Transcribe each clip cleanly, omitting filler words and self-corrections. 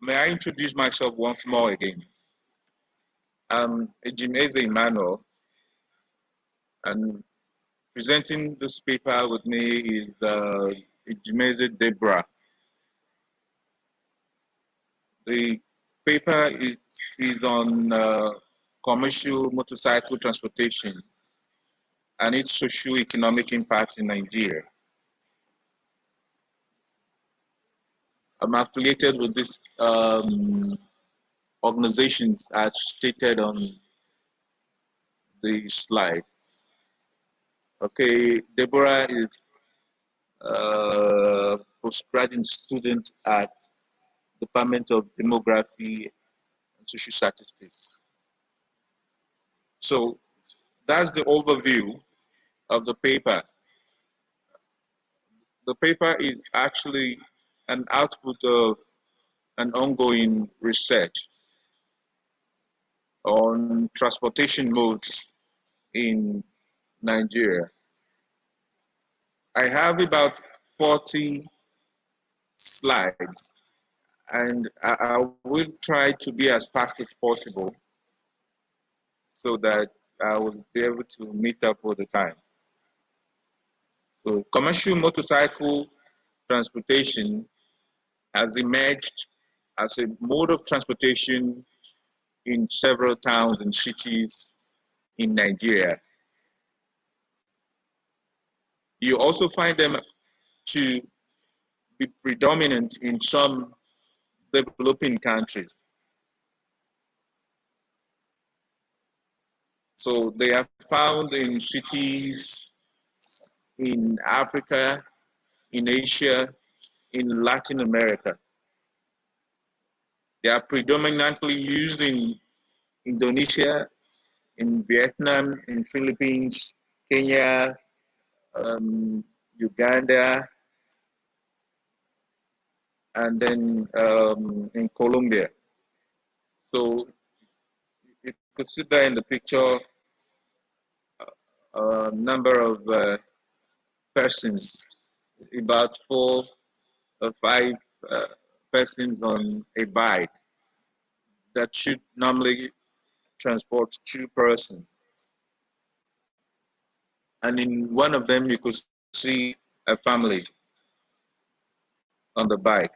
May I introduce myself once more again? I'm Ejimeze Emmanuel, and presenting this paper with me is Ejimeze Deborah. The paper is on commercial motorcycle transportation and its socio-economic impact in Nigeria. I'm affiliated with these organizations as stated on the slide. Okay, Deborah is a postgraduate student at Department of Demography and Social Statistics. So that's the overview of the paper. The paper is actually an output of an ongoing research on transportation modes in Nigeria. I have about 40 slides, and I will try to be as fast as possible so that I will be able to meet up with the time. So commercial motorcycle transportation has emerged as a mode of transportation in several towns and cities in Nigeria. You also find them to be predominant in some developing countries. So they are found in cities in Africa, in Asia, in Latin America. They are predominantly used in Indonesia, in Vietnam, in Philippines, Kenya, Uganda, and then in Colombia. So you could see there in the picture a number of persons, about 4 or 5 persons on a bike that should normally transport 2 persons. And in one of them, you could see a family on the bike.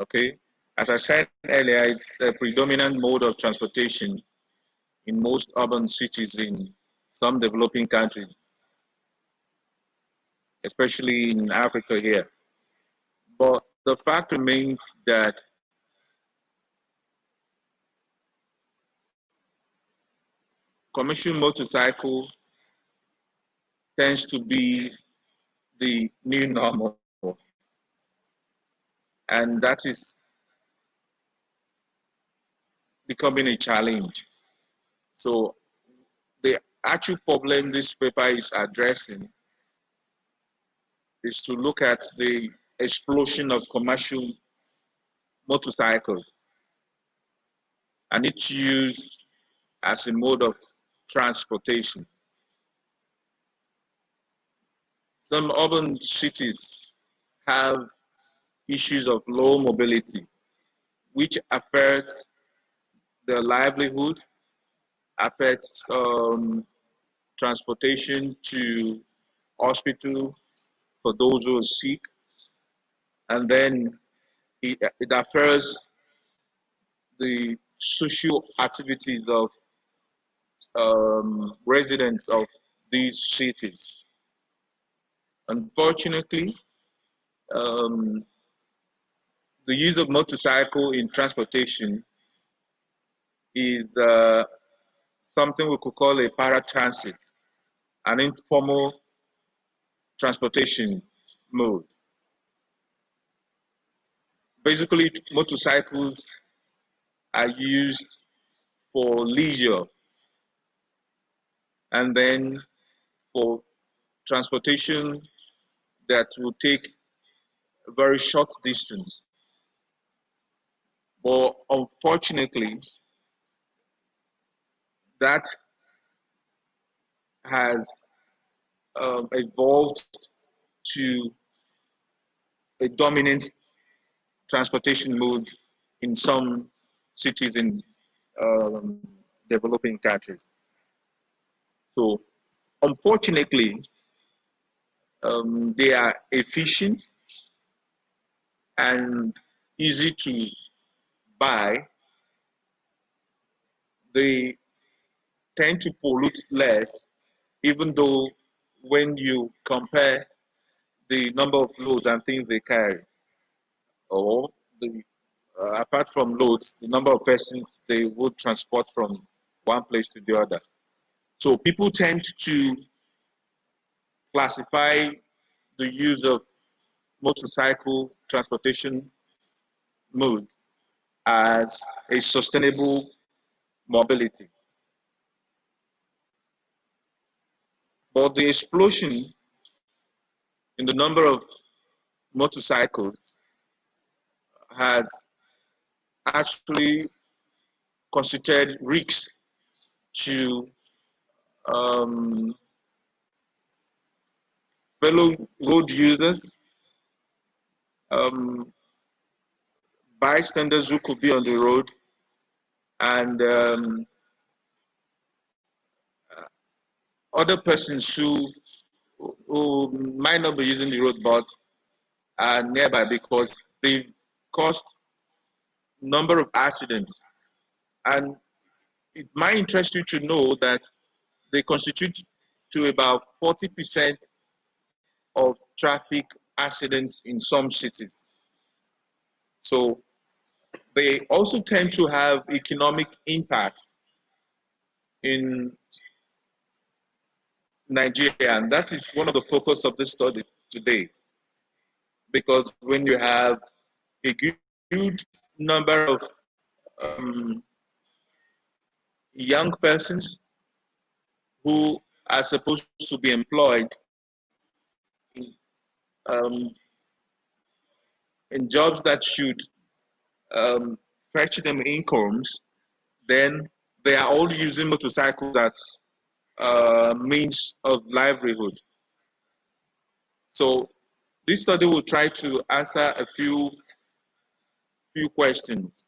Okay, as I said earlier, it's a predominant mode of transportation in most urban cities in some developing countries, especially in Africa here. But the fact remains that commercial motorcycle tends to be the new normal, and that is becoming a challenge. So the actual problem this paper is addressing is to look at the explosion of commercial motorcycles and its use as a mode of transportation. Some urban cities have issues of low mobility, which affects their livelihood, affects transportation to hospital for those who are sick, and then it affects the social activities of residents of these cities. Unfortunately, um, the use of motorcycle in transportation is something we could call a paratransit, an informal transportation mode. Basically, motorcycles are used for leisure and then for transportation that will take a very short distance. But unfortunately, that has evolved to a dominant transportation mode in some cities in um, developing countries. So, unfortunately, they are efficient and easy to buy. They tend to pollute less, even though when you compare the number of loads and things they carry, or the apart from loads, the number of persons they would transport from one place to the other. So people tend to classify the use of motorcycle transportation mode as a sustainable mobility. But the explosion in the number of motorcycles has actually constituted risks to um, fellow road users, um, bystanders who could be on the road, and other persons who might not be using the road but are nearby because they've caused number of accidents. And it might interest you to know that they constitute to about 40% of traffic accidents in some cities. So they also tend to have economic impact in Nigeria, and that is one of the focus of this study today. Because when you have a good number of um, young persons who are supposed to be employed um, in jobs that should fetch them incomes, then they are all using motorcycles as means of livelihood. So this study will try to answer a few questions.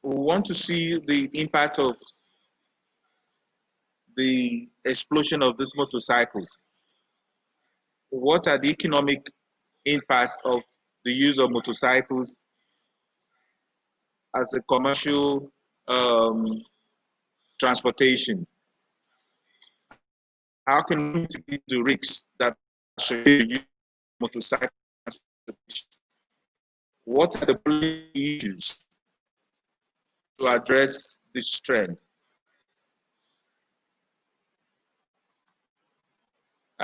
We want to see the impact of the explosion of these motorcycles. What are the economic impacts of the use of motorcycles as a commercial um, transportation? How can we mitigate the risks that associated with motorcycle transportation? What are the policy issues to address this trend?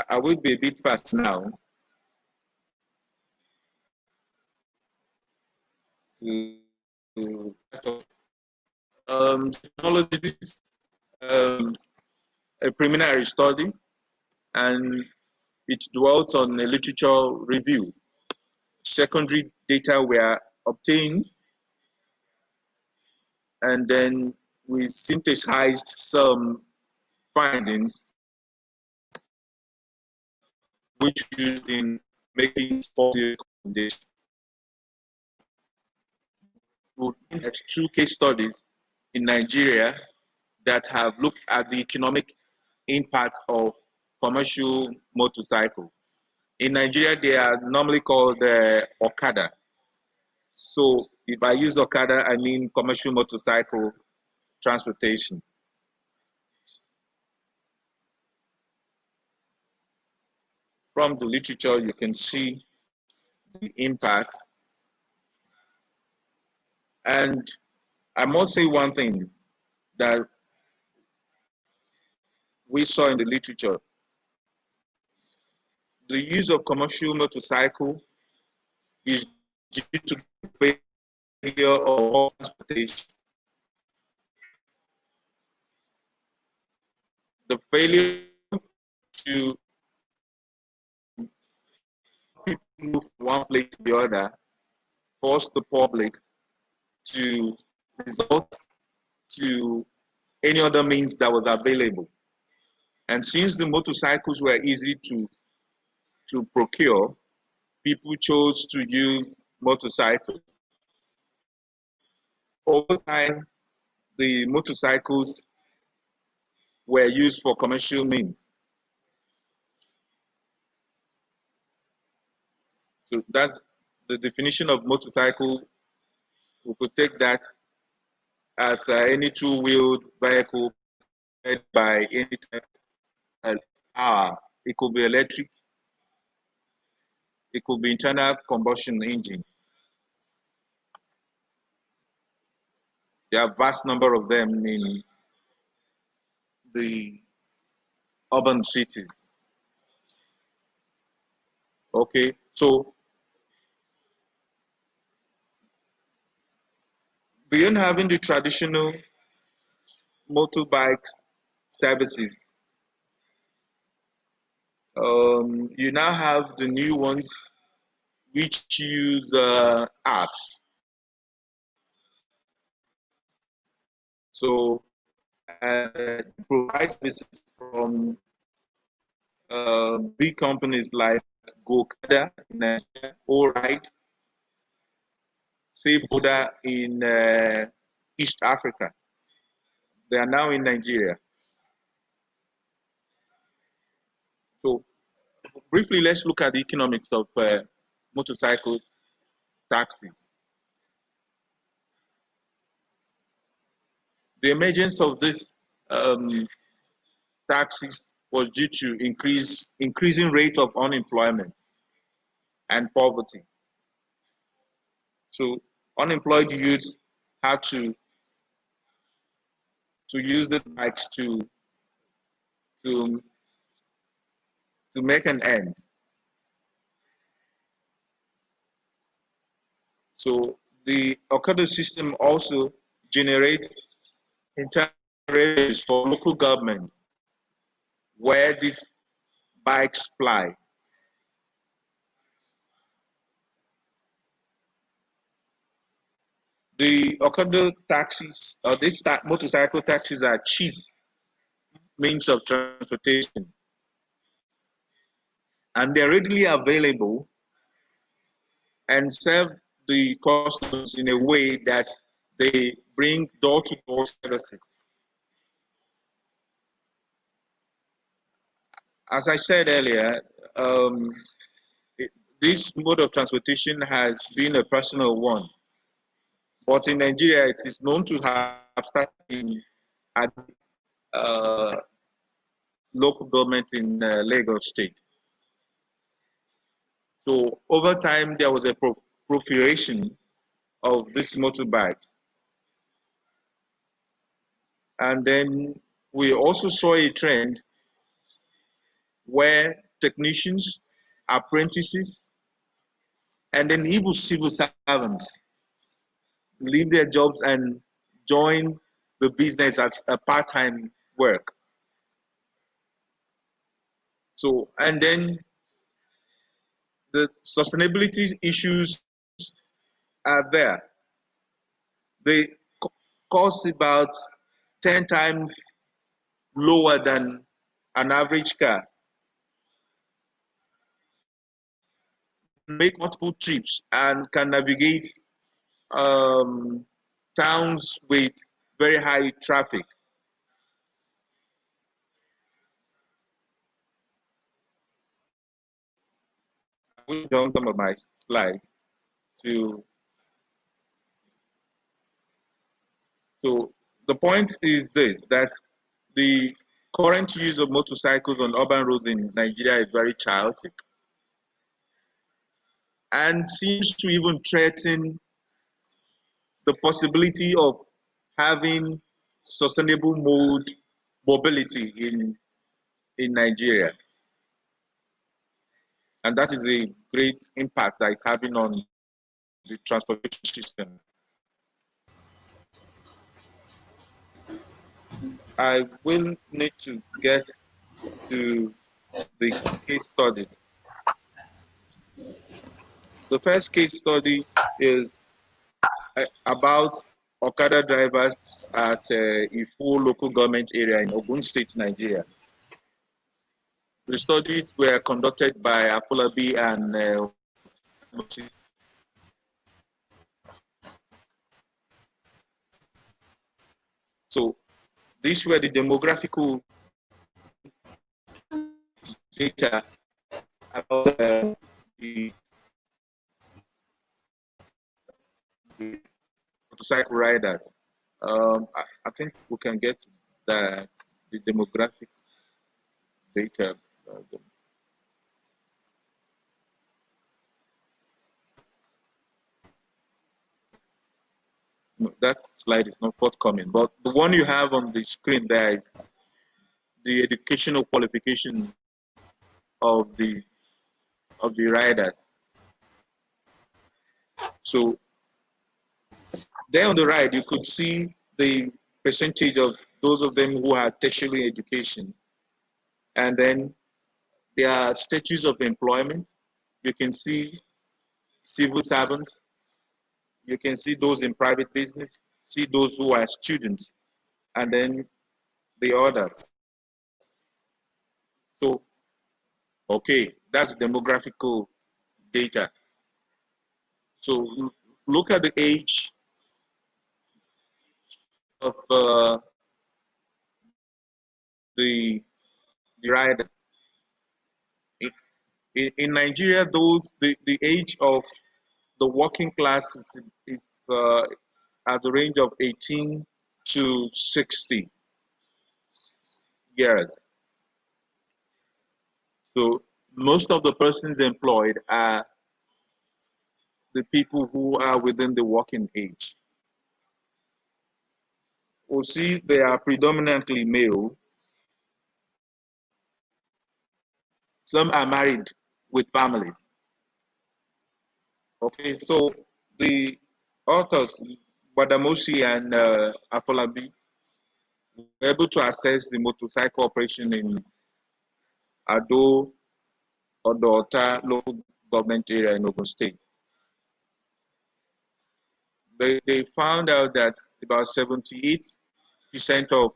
I will be a bit fast now to technology is a preliminary study, and it dwelt on a literature review. Secondary data were obtained, and then we synthesized some findings which we used in making policy recommendations. We looked at two case studies in Nigeria that have looked at the economic impacts of commercial motorcycles. In Nigeria, they are normally called Okada. So if I use Okada, I mean commercial motorcycle transportation. From the literature, you can see the impact. And I must say one thing that we saw in the literature. The use of commercial motorcycle is due to the failure of transportation. The failure to people move from one place to the other forced the public to resort to any other means that was available. And since the motorcycles were easy to procure, people chose to use motorcycles. Over time, the motorcycles were used for commercial means. So that's the definition of motorcycle. We could take that as any two-wheeled vehicle by any type of power. It could be electric, it could be internal combustion engine. There are a vast number of them in the urban cities. Okay, so beyond having the traditional motorbikes services, you now have the new ones which use apps. So provide services from big companies like GoCada in Nigeria, Oride, Safeholder in East Africa. They are now in Nigeria. So briefly, let's look at the economics of motorcycle taxis. The emergence of these taxis was due to increasing rate of unemployment and poverty. So unemployed youths had to use the bikes to to make an end. So the Okada system also generates internal revenues for local government where these bikes ply. The Okada taxis or these motorcycle taxis are cheap means of transportation and they're readily available and serve the customers in a way that they bring door-to-door services. As I said earlier, um, this mode of transportation has been a personal one, but in Nigeria, it is known to have started in uh, local government in Lagos State. So over time, there was a proliferation of this motorbike. And then we also saw a trend where technicians, apprentices, and then even civil servants leave their jobs and join the business as a part-time work. So, and then the sustainability issues are there. They cost about 10 times lower than an average car. Make multiple trips and can navigate um, towns with very high traffic. We've done some of my slides to so the point is this that the current use of motorcycles on urban roads in Nigeria is very chaotic and seems to even threaten the possibility of having sustainable mode mobility in Nigeria. And that is a great impact that it's having on the transportation system. I will need to get to the case studies. The first case study is about Okada drivers at a full local government area in Ogun State, Nigeria. The studies were conducted by Afolabi and so these were the demographical data about the motorcycle riders. I think we can get the demographic data. No, that slide is not forthcoming, but the one you have on the screen there is the educational qualification of the riders. So there on the right, you could see the percentage of those of them who had tertiary education, and then their status of employment. You can see civil servants. You can see those in private business. See those who are students, and then the others. So, okay, that's demographical data. So look at the age of the rider. In Nigeria, the age of the working class is at the range of 18 to 60 years. So most of the persons employed are the people who are within the working age. We see they are predominantly male. Some are married with families. Okay, so the authors, Badamosi and Afolabi, were able to assess the motorcycle operation in Ado, Odota local government area in Ogun State. They found out that about 78% of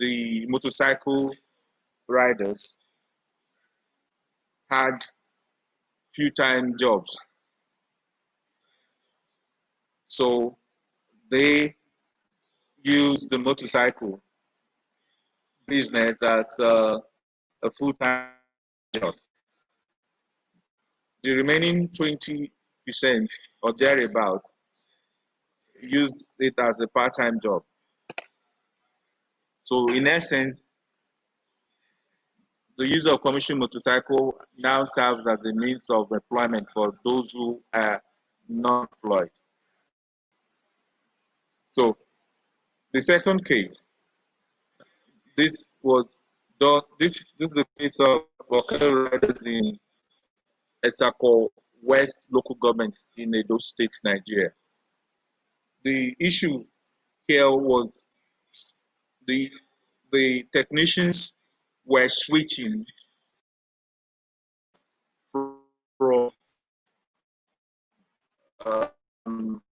the motorcycle riders had full-time jobs. So they use the motorcycle business as a full-time job. The remaining 20% or thereabout use it as a part-time job. So in essence, the use of commercial motorcycle now serves as a means of employment for those who are not employed. So the second case, this was done. This is the case of Okada riders in Esako West local government in Edo State, Nigeria. The issue here was the the technicians were switching from um,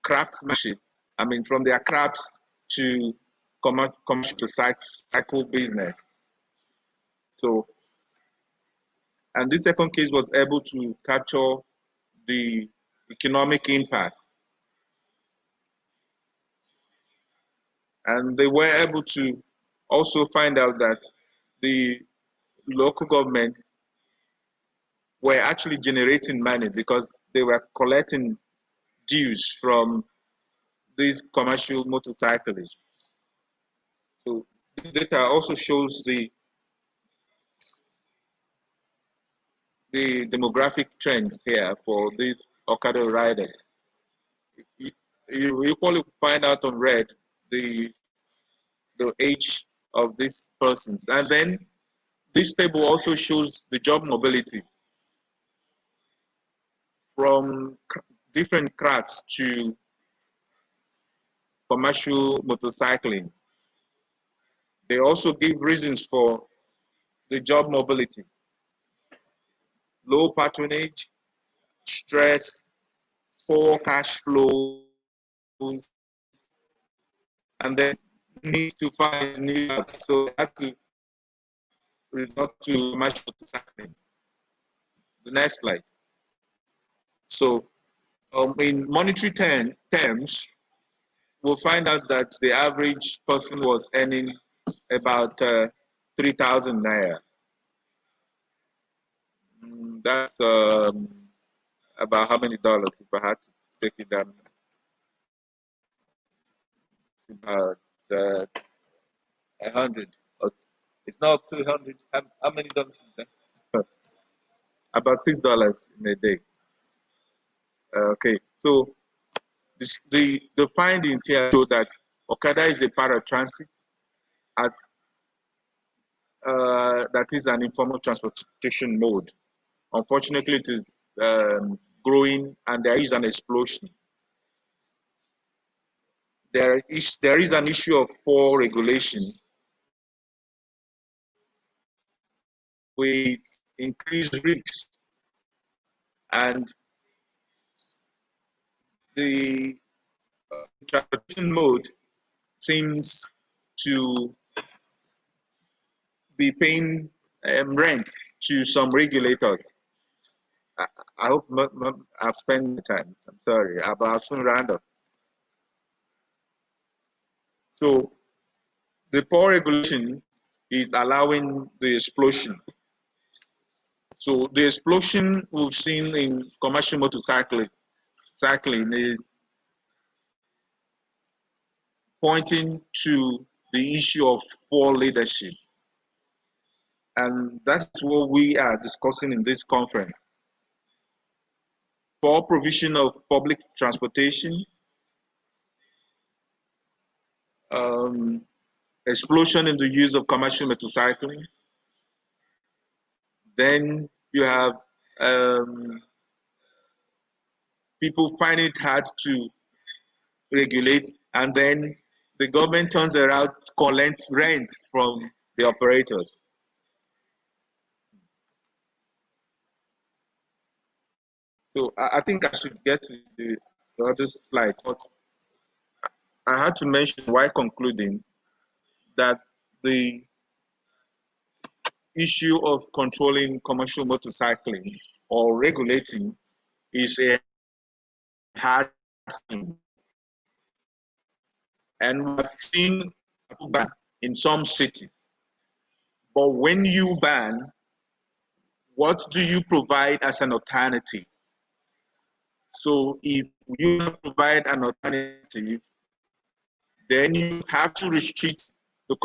craftsmanship, I mean, from their crafts to commercial to cycle business. So, and this second case was able to capture the economic impact. And they were able to also find out that the local government were actually generating money because they were collecting dues from these commercial motorcyclists. So this data also shows the demographic trends here for these Okada riders. You, you equally find out on red the age of these persons. And then this table also shows the job mobility from different crafts to commercial motorcycling. They also give reasons for the job mobility: low patronage, stress, poor cash flows, and then need to find new jobs. So they have to resort to commercial motorcycling. The next slide. So, in monetary terms, we'll find out that the average person was earning about 3,000 naira. That's about how many dollars if I had to take it down? It's about 100. It's not up to 100. How many dollars is that? About $6 in a day. Okay, so the findings here show that Okada is a paratransit at that is an informal transportation mode. Unfortunately, it is growing and there is an explosion. There is an issue of poor regulation with increased risks, and the transportation mode seems to be paying rent to some regulators. I, I hope I've spent my time. I'm sorry, but I'll soon round up. So the poor regulation is allowing the explosion. So the explosion we've seen in commercial motorcycling is pointing to the issue of poor leadership. And that's what we are discussing in this conference. Poor provision of public transportation, explosion in the use of commercial motorcycling. Then you have people find it hard to regulate, and then the government turns around, collects rent from the operators. So I think I should get to the other slides, but I had to mention while concluding that the issue of controlling commercial motorcycling or regulating is a hard thing. And we've seen ban in some cities. But when you ban, what do you provide as an alternative? So if you provide an alternative, then you have to restrict the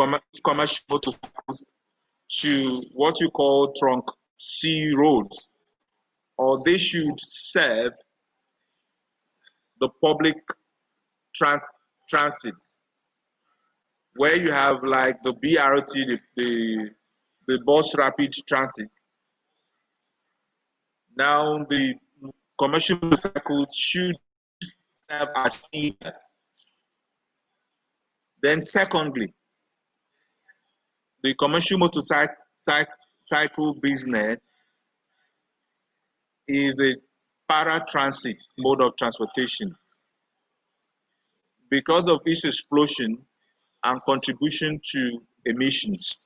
commercial motorcycles to what you call trunk C roads, or they should serve the public transit, where you have like the BRT, the bus rapid transit. Now the commercial motorcycles should serve as feeders. Then secondly, the commercial motorcycle business is a paratransit mode of transportation. Because of its explosion and contribution to emissions,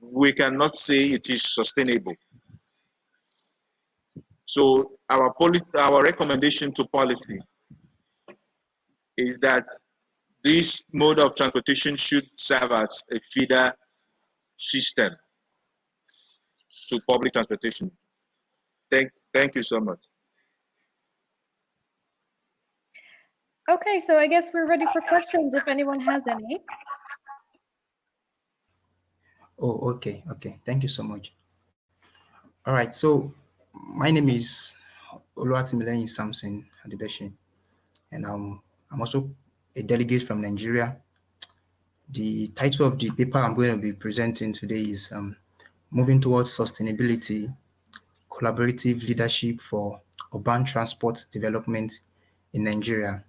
we cannot say it is sustainable. So our recommendation to policy is that this mode of transportation should serve as a feeder system to public transportation. Thank you so much. Okay, so I guess we're ready for questions if anyone has any. Oh, okay. Thank you so much. All right, so my name is Oluwatimileyin Samson Adebeshi, and I'm also a delegate from Nigeria. The title of the paper I'm going to be presenting today is Moving Towards Sustainability, Collaborative Leadership for Urban Transport Development in Nigeria,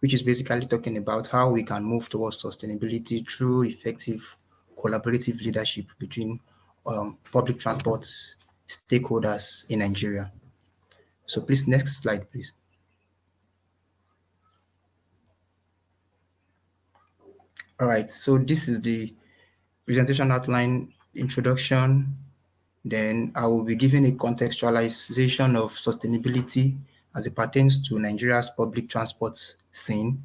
which is basically talking about how we can move towards sustainability through effective collaborative leadership between public transport stakeholders in Nigeria. So please, next slide, please. All right, so this is the presentation outline introduction. Then I will be giving a contextualization of sustainability as it pertains to Nigeria's public transport scene.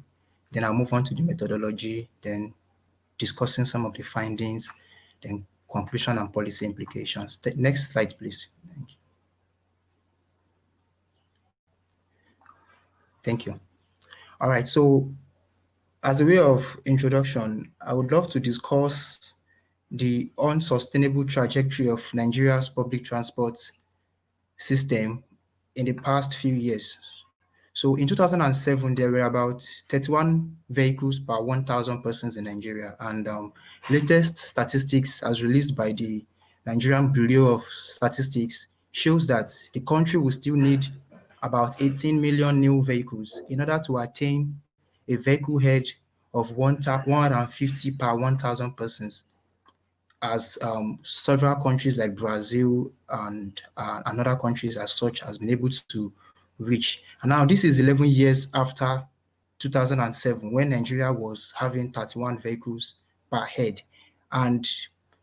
Then I'll move on to the methodology, then discussing some of the findings, then conclusion and policy implications. Next slide, please. Thank you. All right, so as a way of introduction, I would love to discuss the unsustainable trajectory of Nigeria's public transport system in the past few years. So in 2007, there were about 31 vehicles per 1,000 persons in Nigeria. And latest statistics as released by the Nigerian Bureau of Statistics shows that the country will still need about 18 million new vehicles in order to attain a vehicle head of 150 per 1,000 persons, as several countries like Brazil and other countries as such has been able to reach. And now this is 11 years after 2007, when Nigeria was having 31 vehicles per head. And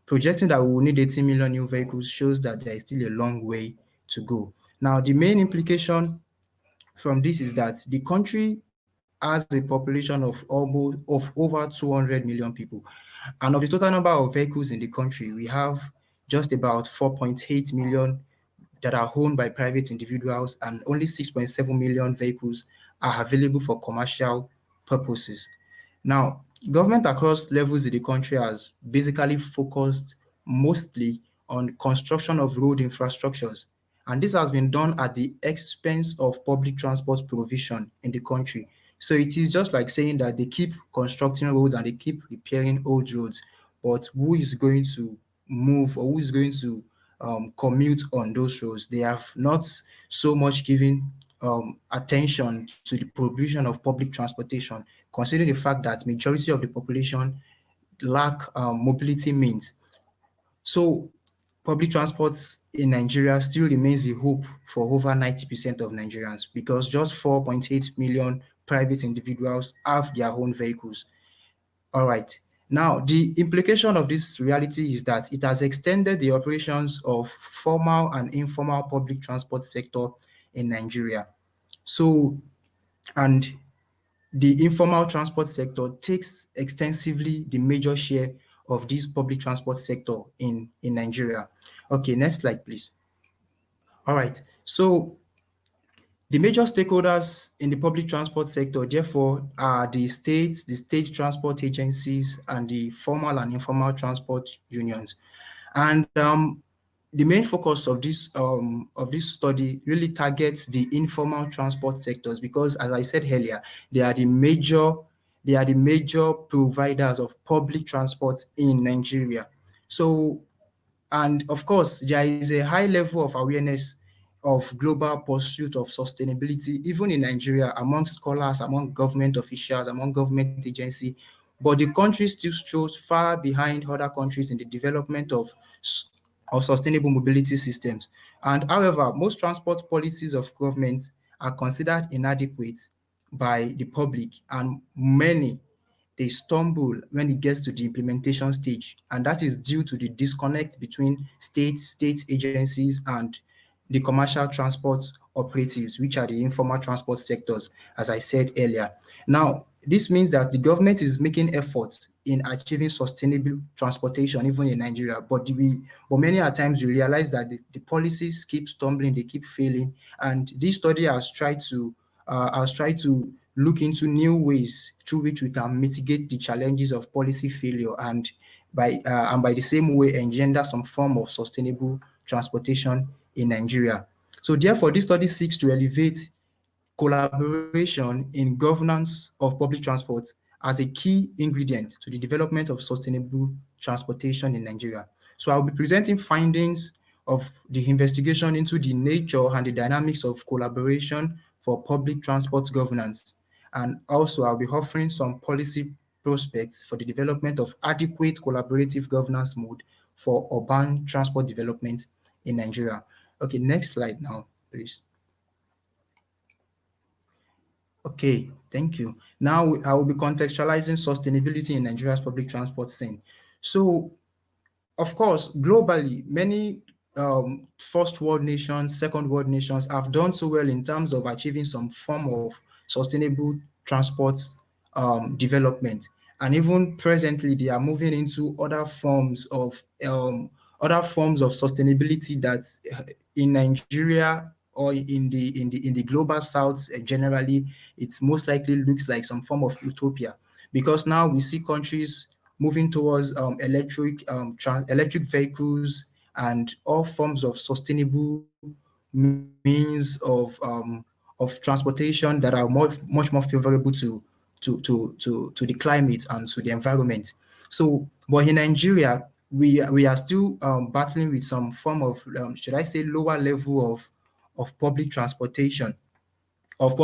projecting that we will need 18 million new vehicles shows that there is still a long way to go. Now, the main implication from this is that the country has a population of over 200 million people. And of the total number of vehicles in the country, we have just about 4.8 million that are owned by private individuals, and only 6.7 million vehicles are available for commercial purposes. Now, government across levels in the country has basically focused mostly on construction of road infrastructures, and this has been done at the expense of public transport provision in the country. So it is just like saying that they keep constructing roads and they keep repairing old roads, but who is going to move, or who is going to commute on those roads? They have not so much given attention to the provision of public transportation, considering the fact that majority of the population lack mobility means. So public transport in Nigeria still remains a hope for over 90% of Nigerians, because just 4.8 million private individuals have their own vehicles. All right. Now, the implication of this reality is that it has extended the operations of formal and informal public transport sector in Nigeria. So, and the informal transport sector takes extensively the major share of this public transport sector in Nigeria. Okay, next slide, please. All right. So the major stakeholders in the public transport sector, therefore, are the states, the state transport agencies, and the formal and informal transport unions. And the main focus of this study really targets the informal transport sectors because, as I said earlier, they are the major providers of public transport in Nigeria. So, and of course, there is a high level of awareness of global pursuit of sustainability, even in Nigeria, among scholars, among government officials, among government agencies. But the country still shows far behind other countries in the development of sustainable mobility systems. And however, most transport policies of governments are considered inadequate by the public, and many they stumble when it gets to the implementation stage, and that is due to the disconnect between state agencies and the commercial transport operatives, which are the informal transport sectors, as I said earlier. Now, this means that the government is making efforts in achieving sustainable transportation, even in Nigeria, but many a times we realize that the policies keep stumbling, they keep failing, and this study has tried to look into new ways through which we can mitigate the challenges of policy failure, and by the same way engender some form of sustainable transportation in Nigeria. So therefore, this study seeks to elevate collaboration in governance of public transport as a key ingredient to the development of sustainable transportation in Nigeria. So I'll be presenting findings of the investigation into the nature and the dynamics of collaboration for public transport governance. And also I'll be offering some policy prospects for the development of adequate collaborative governance mode for urban transport development in Nigeria. Okay, next slide now, please. Okay, thank you. Now I will be contextualizing sustainability in Nigeria's public transport scene. So Of course, globally, many first world nations, second world nations have done so well in terms of achieving some form of sustainable transport development. And even presently, they are moving into other forms of sustainability that in Nigeria or in the global south generally, it's most likely looks like some form of utopia, because now we see countries moving towards electric vehicles and all forms of sustainable means of transportation that are much more favorable to the climate and to the environment. So, but in Nigeria, we are still battling with some form of should I say lower level of public transportation of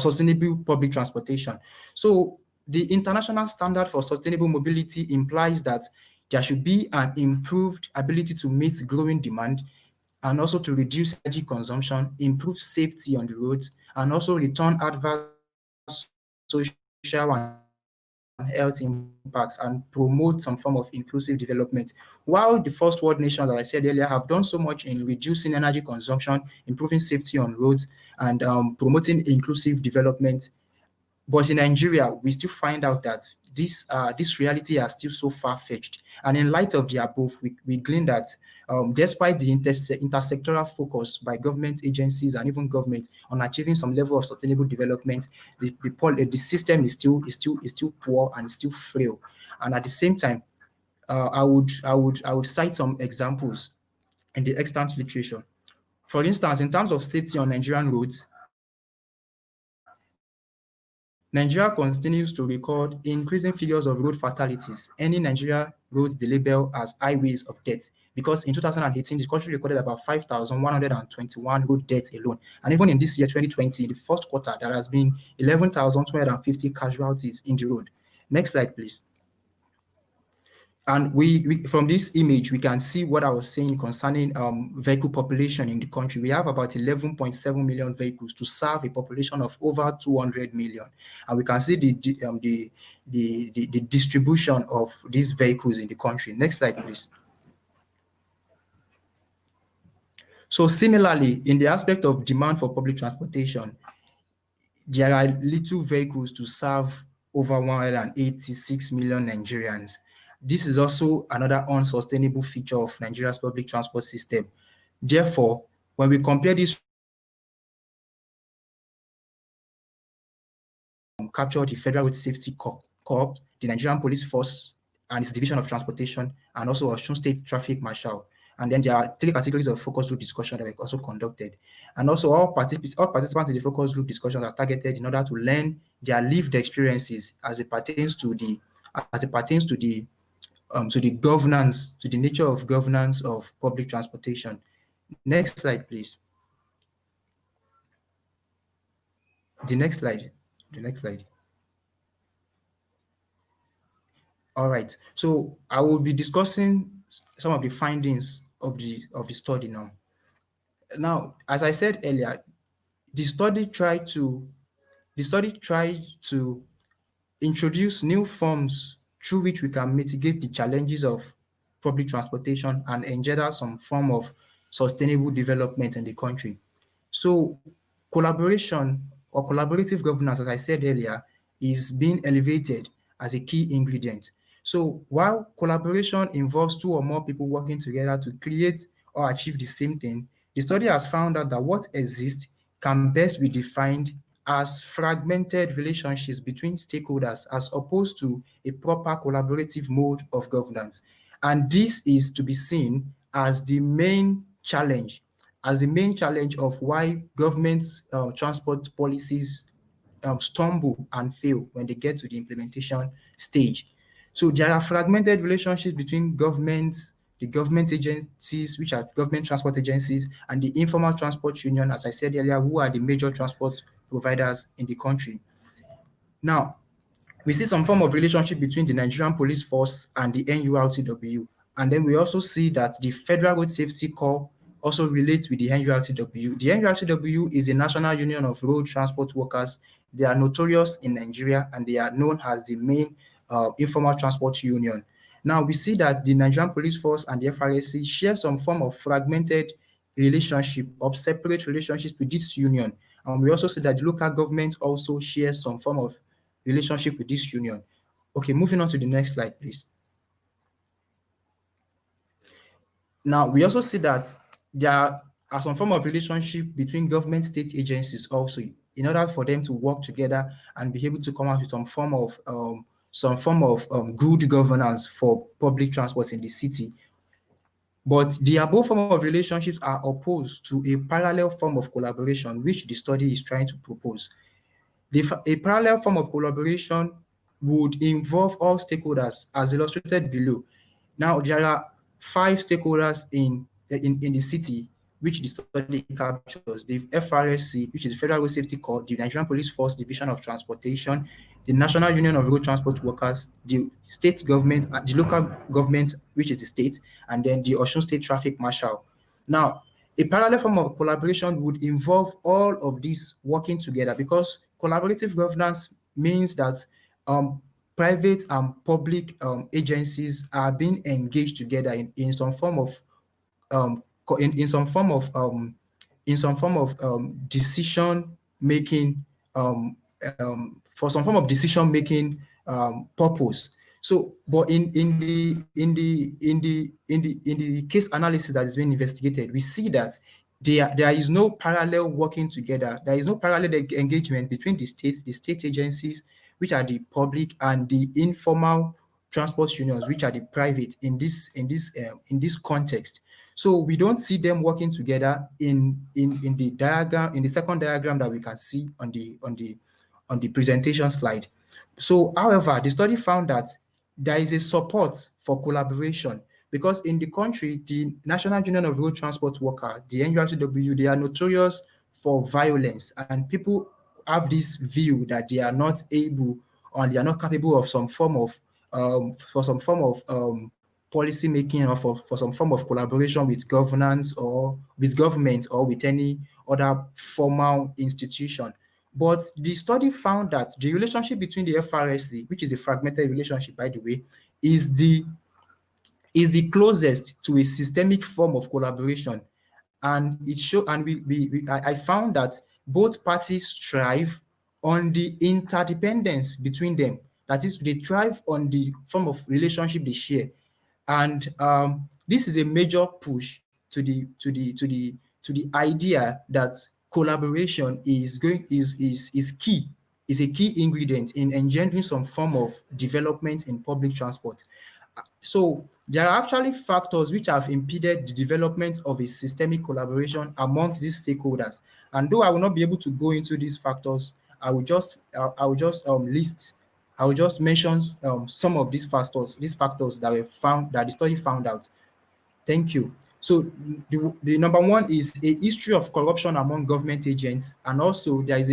sustainable public transportation. So the international standard for sustainable mobility implies that there should be an improved ability to meet growing demand and also to reduce energy consumption, improve safety on the roads, and also return adverse social and health impacts and promote some form of inclusive development. While the first world nations, as I said earlier, have done so much in reducing energy consumption, improving safety on roads, and promoting inclusive development, but in Nigeria, we still find out that this reality are still so far-fetched. And in light of the above, we glean that despite the intersectoral focus by government agencies and even government on achieving some level of sustainable development, the system is still poor and is still frail. And at the same time, I would cite some examples in the extant literature. For instance, in terms of safety on Nigerian roads, Nigeria continues to record increasing figures of road fatalities, ending Nigeria roads the label as highways of death. Because in 2018, the country recorded about 5,121 road deaths alone. And even in this year, 2020, in the first quarter, there has been 11,250 casualties in the road. Next slide, please. And we from this image, we can see what I was saying concerning vehicle population in the country. We have about 11.7 million vehicles to serve a population of over 200 million. And we can see the distribution of these vehicles in the country. Next slide, please. So similarly, in the aspect of demand for public transportation, there are little vehicles to serve over 186 million Nigerians. This is also another unsustainable feature of Nigeria's public transport system. Therefore, when we compare this capture the Federal Road Safety Corps, the Nigerian Police Force, and its Division of Transportation, and also Osun State Traffic Marshal. And then there are three categories of focus group discussion that were also conducted. And also all participants in the focus group discussion are targeted in order to learn their lived experiences as it pertains to the governance, to the nature of governance of public transportation. Next slide, please. The next slide. The next slide. All right. So I will be discussing some of the findings of the study now. Now, as I said earlier, the study tried to introduce new forms through which we can mitigate the challenges of public transportation and engender some form of sustainable development in the country. So collaboration or collaborative governance, as I said earlier, is being elevated as a key ingredient. So while collaboration involves two or more people working together to create or achieve the same thing, the study has found out that what exists can best be defined as fragmented relationships between stakeholders as opposed to a proper collaborative mode of governance. And this is to be seen as the main challenge of why government transport policies stumble and fail when they get to the implementation stage. So there are fragmented relationships between governments, the government agencies, which are government transport agencies, and the informal transport union, as I said earlier, who are the major transport providers in the country. Now, we see some form of relationship between the Nigerian Police Force and the NURTW. And then we also see that the Federal Road Safety Corps also relates with the NURTW. The NURTW is a national union of road transport workers. They are notorious in Nigeria and they are known as the main informal transport union. Now we see that the Nigerian Police Force and the FRSC share some form of fragmented relationship or separate relationships with this union. And we also see that the local government also shares some form of relationship with this union. Okay, moving on to the next slide, please. Now, we also see that there are some form of relationship between government state agencies also, in order for them to work together and be able to come out with some form of good governance for public transport in the city. But the above form of relationships are opposed to a parallel form of collaboration, which the study is trying to propose. A parallel form of collaboration would involve all stakeholders, as illustrated below. Now, there are 5 stakeholders in the city, which the study captures: the FRSC, which is the Federal Road Safety Corps, the Nigerian Police Force Division of Transportation, the National Union of Road Transport Workers, the state government, the local government, which is the state, and then the Osun State Traffic Marshal. Now, a parallel form of collaboration would involve all of these working together, because collaborative governance means that private and public agencies are being engaged together in some form of decision making, for some form of decision making purpose. So, but in the case analysis that is being investigated, we see that there is no parallel working together. There is no parallel engagement between the state agencies, which are the public, and the informal transport unions, which are the private in this context. So we don't see them working together in the diagram, in the second diagram that we can see on the presentation slide. So, however, the study found that there is a support for collaboration, because in the country, the National Union of Road Transport Workers, the NURTW, they are notorious for violence, and people have this view that they are not able, or they are not capable of some form of policy making, or for some form of collaboration with governance or with government or with any other formal institution. But the study found that the relationship between the FRSC, which is a fragmented relationship, by the way, is the closest to a systemic form of collaboration. And it showed, and I found that both parties thrive on the interdependence between them. That is, they thrive on the form of relationship they share. And this is a major push to the idea that collaboration is key, is a key ingredient in engendering some form of development in public transport. So there are actually factors which have impeded the development of a systemic collaboration amongst these stakeholders. And though I will not be able to go into these factors, I will just mention some of these factors that were found, that the study found out. Thank you. So the number one is a history of corruption among government agents, and also there is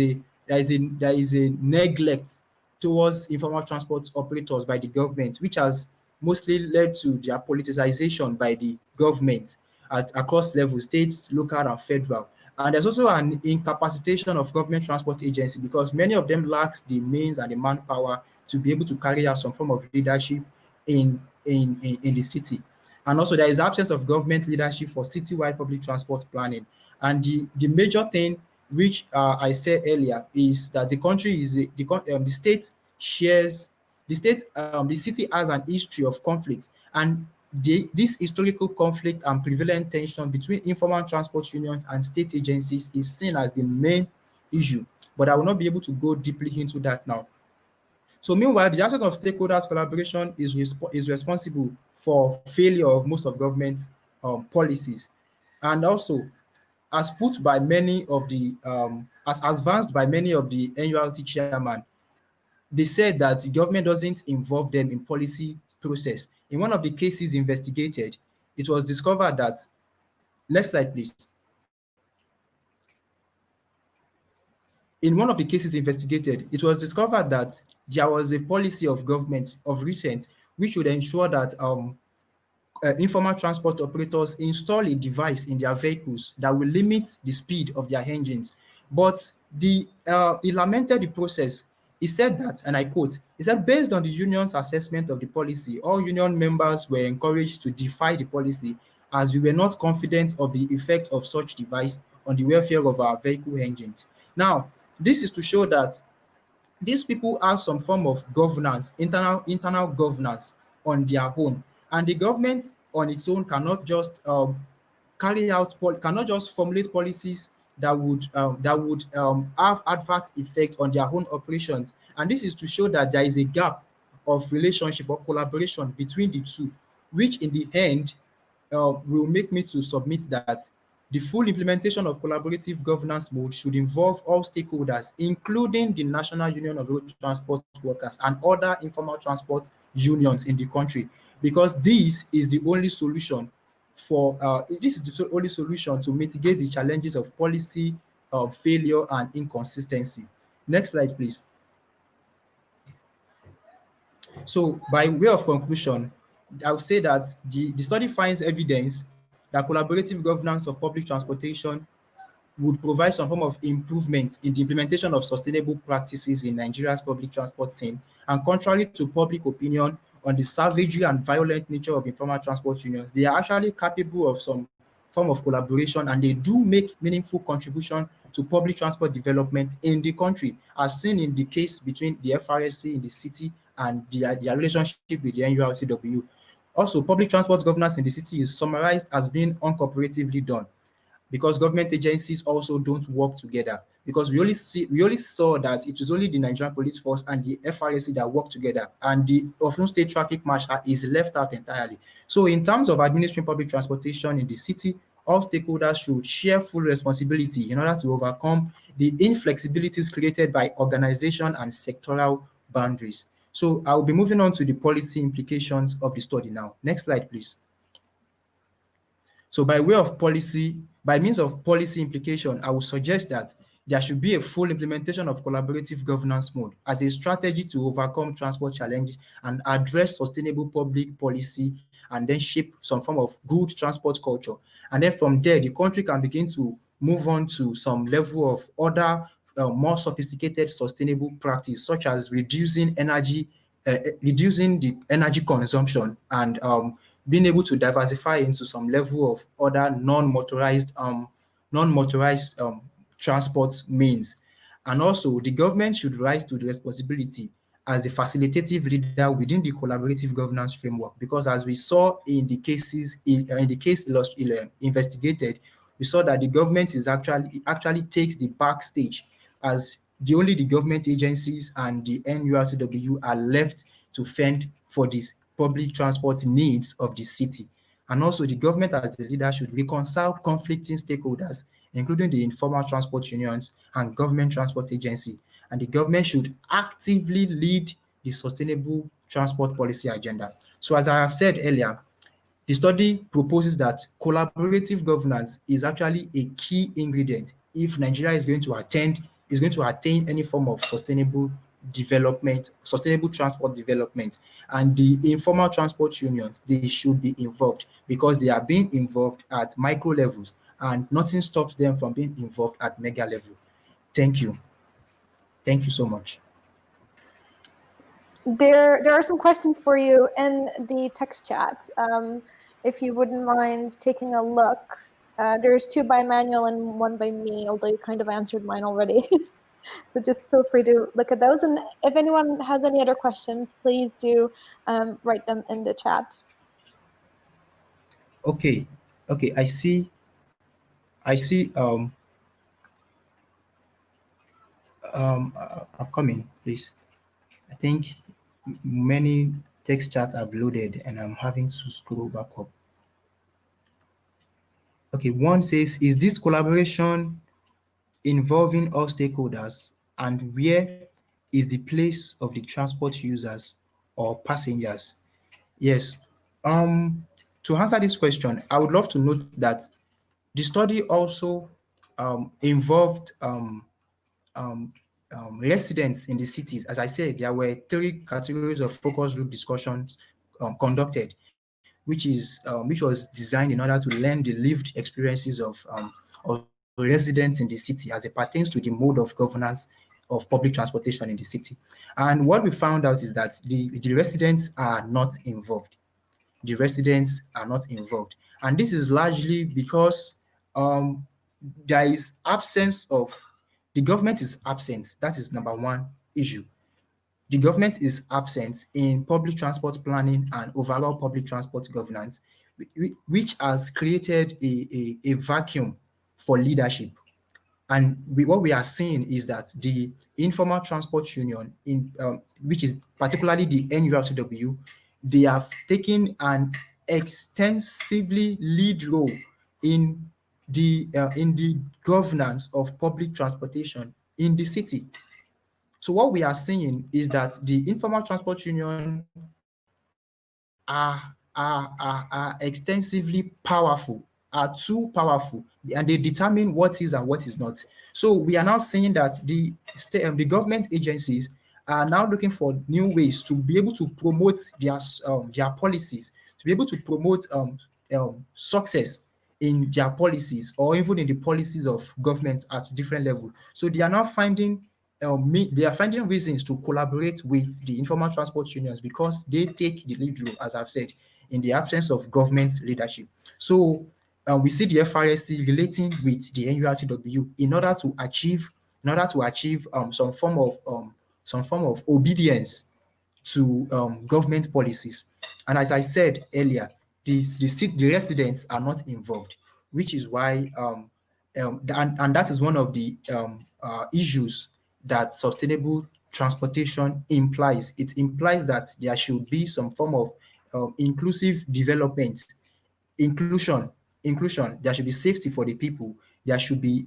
a neglect towards informal transport operators by the government, which has mostly led to their politicization by the government across levels, state, local, and federal. And there's also an incapacitation of government transport agency, because many of them lack the means and the manpower to be able to carry out some form of leadership in the city. And also there is absence of government leadership for citywide public transport planning. And the major thing, which I said earlier, is that the country is the state shares the city has an history of conflict, and this historical conflict and prevalent tension between informal transport unions and state agencies is seen as the main issue. But I will not be able to go deeply into that now. So meanwhile, the absence of stakeholders collaboration is responsible for failure of most of government's policies. And also, as put by many of the as advanced by many of the NURT chairman, they said that the government doesn't involve them in policy process. In one of the cases investigated, it was discovered that, next slide please. In one of the cases investigated, it was discovered that there was a policy of government of recent which would ensure that informal transport operators install a device in their vehicles that will limit the speed of their engines. But he lamented the process. He said that, and I quote, he said, based on the union's assessment of the policy, all union members were encouraged to defy the policy as we were not confident of the effect of such device on the welfare of our vehicle engines. Now, this is to show that these people have some form of governance, internal governance on their own, and the government on its own cannot just cannot just formulate policies that would have adverse effect on their own operations. And this is to show that there is a gap of relationship or collaboration between the two, which in the end will make me to submit that the full implementation of collaborative governance mode should involve all stakeholders, including the National Union of Road Transport Workers and other informal transport unions in the country, because this is the only solution to mitigate the challenges of policy failure and inconsistency. Next slide, please. So, by way of conclusion, I would say that the study finds evidence that collaborative governance of public transportation would provide some form of improvement in the implementation of sustainable practices in Nigeria's public transport scene. And contrary to public opinion on the savagery and violent nature of informal transport unions, they are actually capable of some form of collaboration, and they do make meaningful contribution to public transport development in the country, as seen in the case between the FRSC in the city and their relationship with the NURTW. Also, public transport governance in the city is summarized as being uncooperatively done, because government agencies also don't work together. Because we only saw that it was only the Nigerian Police Force and the FRSC that work together, and the Osun State Traffic Marshal is left out entirely. So, in terms of administering public transportation in the city, all stakeholders should share full responsibility in order to overcome the inflexibilities created by organization and sectoral boundaries. So, I will be moving on to the policy implications of the study now. Next slide, please. So by means of policy implication, I would suggest that there should be a full implementation of collaborative governance mode as a strategy to overcome transport challenges and address sustainable public policy, and then shape some form of good transport culture. And then from there, the country can begin to move on to some level of other more sophisticated sustainable practice, such as reducing the energy consumption, and being able to diversify into some level of other non-motorized transport means. And also, the government should rise to the responsibility as the facilitative leader within the collaborative governance framework, because as we saw in the case investigated, we saw that the government is actually takes the backstage, as only the government agencies and the NURTW are left to fend for these public transport needs of the city. And also, the government as the leader should reconcile conflicting stakeholders, including the informal transport unions and government transport agency. And the government should actively lead the sustainable transport policy agenda. So, as I have said earlier, the study proposes that collaborative governance is actually a key ingredient if Nigeria is going to attain any form of sustainable transport development. And the informal transport unions, they should be involved, because they are being involved at micro levels, and nothing stops them from being involved at mega level. Thank you. Thank you so much. There are some questions for you in the text chat. If you wouldn't mind taking a look. There's two by Manuel and one by me, although you kind of answered mine already. So just feel free to look at those. And if anyone has any other questions, please do write them in the chat. Okay. I see. I'm coming, please. I think many text chats have loaded and I'm having to scroll back up. Okay, one says, is this collaboration involving all stakeholders, and where is the place of the transport users or passengers? Yes. To answer this question, I would love to note that the study also involved residents in the cities. As I said, there were 3 categories of focus group discussions conducted, which was designed in order to learn the lived experiences of residents in the city as it pertains to the mode of governance of public transportation in the city. And what we found out is that the residents are not involved. The residents are not involved. And this is largely because there is absence of, the government is absent. That is number one issue. The government is absent in public transport planning and overall public transport governance, which has created a vacuum for leadership. And what we are seeing is that the informal transport union, which is particularly the NURTW, they have taken an extensively lead role in the governance of public transportation in the city. So what we are seeing is that the informal transport union are extensively powerful, are too powerful, and they determine what is and what is not. So we are now seeing that the government agencies are now looking for new ways to be able to promote their policies, to be able to promote success in their policies, or even in the policies of government at different levels. So they are now finding they are finding reasons to collaborate with the informal transport unions because they take the lead role, as I've said, in the absence of government leadership. So we see the FRSC relating with the NURTW in order to achieve some form of obedience to government policies. And as I said earlier, the residents are not involved, which is why and that is one of the issues that sustainable transportation implies. It implies that there should be some form of inclusive development, inclusion. There should be safety for the people. There should be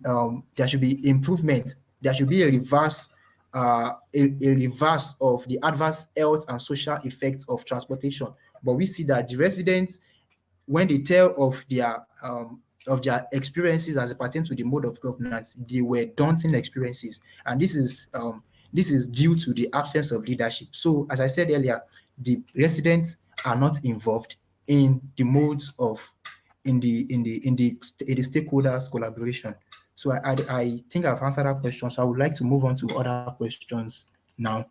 improvement. There should be a reverse of the adverse health and social effects of transportation. But we see that the residents, when they tell of their experiences as it pertains to the mode of governance, they were daunting experiences, and this is due to the absence of leadership. So, as I said earlier, the residents are not involved in the modes of in the stakeholders collaboration. So I think I've answered that question. So I would like to move on to other questions now.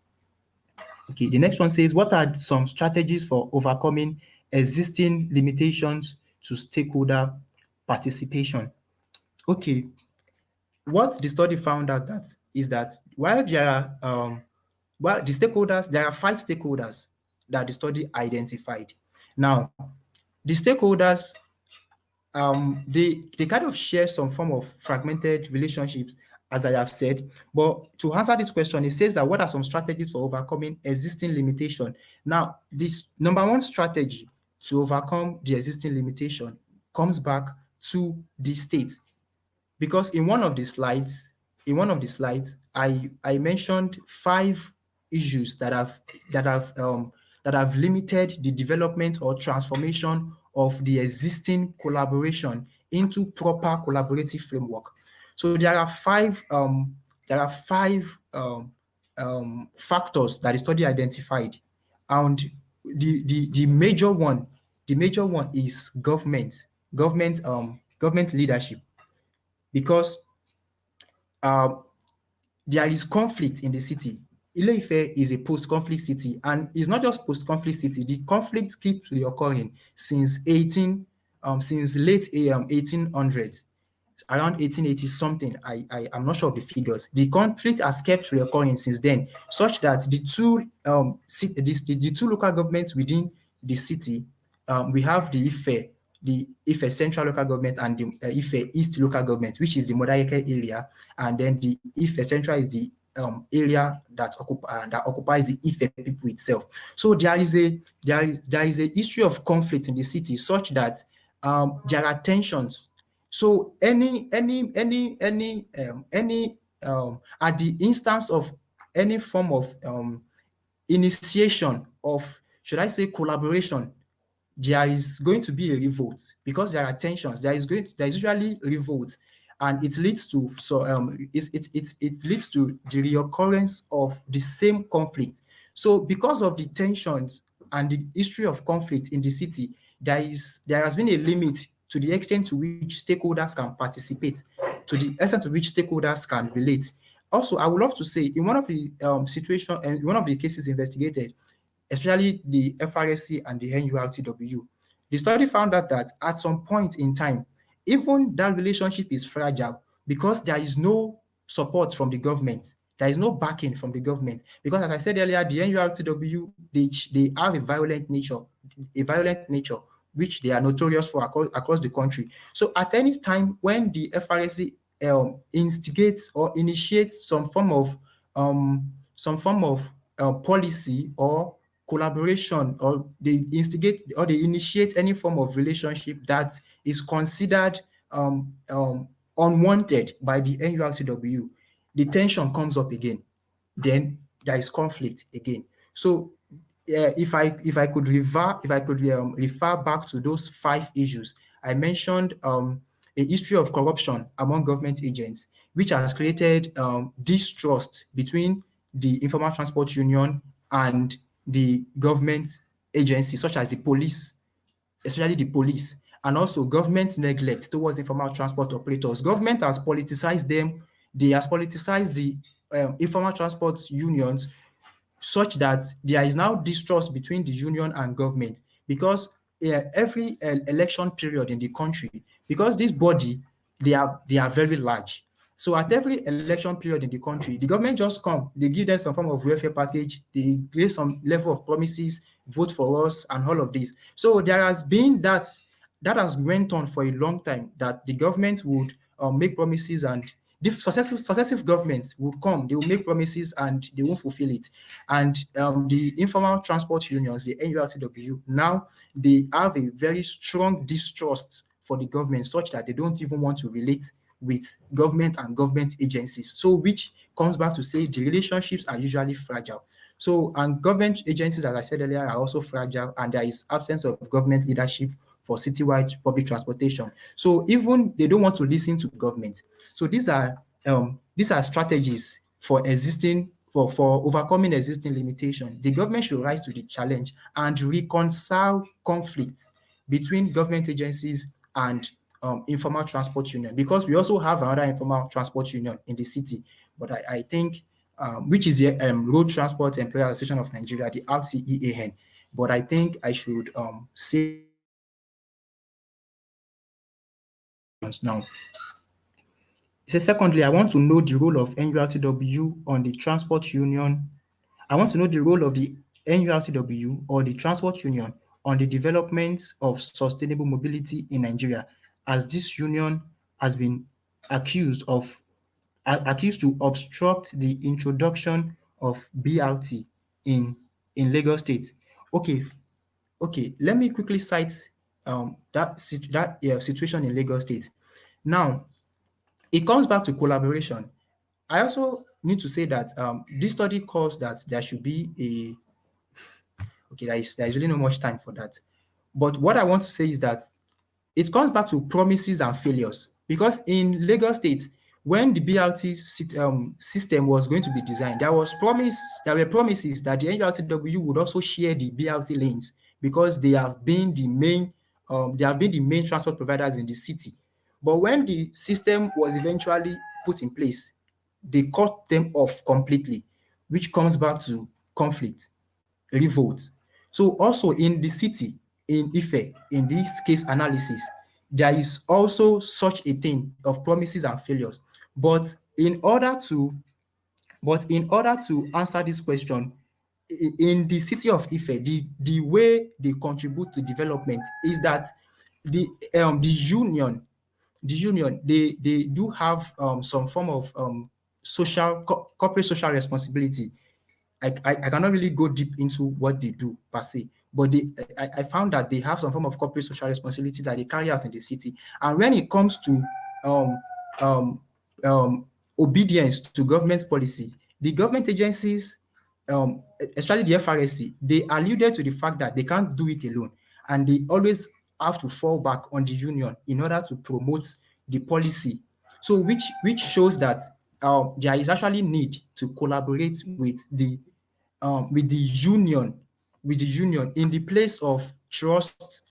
Okay, the next one says, what are some strategies for overcoming existing limitations to stakeholder participation? Okay, what the study found out that is that while there are the stakeholders, there are 5 stakeholders that the study identified. Now, the stakeholders they kind of share some form of fragmented relationships, as I have said. But to answer this question, it says that what are some strategies for overcoming existing limitation? Now, this number one strategy to overcome the existing limitation comes back to the state, because in one of the slides, I mentioned 5 issues that have limited the development or transformation of the existing collaboration into proper collaborative framework. So there are 5 factors that the study identified, and the major one is government leadership, because there is conflict in the city. Ile-Ife is a post-conflict city, and it's not just post-conflict city. The conflict keeps reoccurring since late 1800s, around 1880 something. I'm not sure of the figures. The conflict has kept reoccurring since then, such that the two local governments within the city, we have the Ife Central Local Government and the Ife East Local Government, which is the Modayeke area, and then the Ife Central is the area that occupies the Ife people itself. So there is a history of conflict in the city, such that there are tensions. So any at the instance of any form of initiation of, should I say, collaboration, there is going to be a revolt, because there are tensions. There is usually revolt, and it leads to it leads to the reoccurrence of the same conflict. So because of the tensions and the history of conflict in the city, there has been a limit to the extent to which stakeholders can participate, to the extent to which stakeholders can relate. Also, I would love to say in one of the situation and one of the cases investigated, especially the FRSC and the NURTW, the study found out that at some point in time, even that relationship is fragile because there is no support from the government. There is no backing from the government. Because as I said earlier, the NURTW, they have a violent nature, which they are notorious for across the country. So at any time when the FRSC instigates or initiates some form of policy or collaboration, or they instigate or they initiate any form of relationship that is considered unwanted by the NURTW, the tension comes up again. Then there is conflict again. So if I could refer back to those 5 issues I mentioned, a history of corruption among government agents, which has created distrust between the Informal Transport Union and the government agencies, such as the police, especially the police, and also government neglect towards informal transport operators. Government has politicized them. They has politicized the informal transport unions such that there is now distrust between the union and government, because every election period in the country, because this body, they are very large. So at every election period in the country, the government just come, they give them some form of welfare package, they give some level of promises, vote for us, and all of this. So there has been that has went on for a long time, that the government would make promises, and the successive governments would come, they will make promises and they won't fulfill it. And the informal transport unions, the NURTW, now they have a very strong distrust for the government, such that they don't even want to relate with government and government agencies. So which comes back to say the relationships are usually fragile. So, and government agencies, as I said earlier, are also fragile, and there is absence of government leadership for citywide public transportation. So even they don't want to listen to government. So these are strategies for overcoming existing limitations. The government should rise to the challenge and reconcile conflicts between government agencies and informal transport union, because we also have another informal transport union in the city. But I think which is the Road Transport Employers Association of Nigeria, the RCEAN. But I think I should say now. So secondly, I want to know the role of NURTW on the transport union. I want to know the role of the NURTW or the transport union on the development of sustainable mobility in Nigeria, as this union has been accused to obstruct the introduction of BRT in Lagos State. Okay, let me quickly cite that situation in Lagos State. Now, it comes back to collaboration. I also need to say that this study calls that there should be there is really no much time for that. But what I want to say is that it comes back to promises and failures, because in Lagos State, when the BRT system was going to be designed, there were promises that the NURTW would also share the BRT lanes, because they have been the main transport providers in the city. But when the system was eventually put in place, they cut them off completely, which comes back to conflict, revolt. So also in the city, in Ife, in this case analysis, there is also such a thing of promises and failures. But in order to answer this question, in the city of Ife, the way they contribute to development is that the union, they do have some form of corporate social responsibility. I cannot really go deep into what they do per se, but I found that they have some form of corporate social responsibility that they carry out in the city. And when it comes to um, um, obedience to government policy, the government agencies, especially the FRSC, they alluded to the fact that they can't do it alone, and they always have to fall back on the union in order to promote the policy. So which shows that there is actually need to collaborate with the union in the place of trust.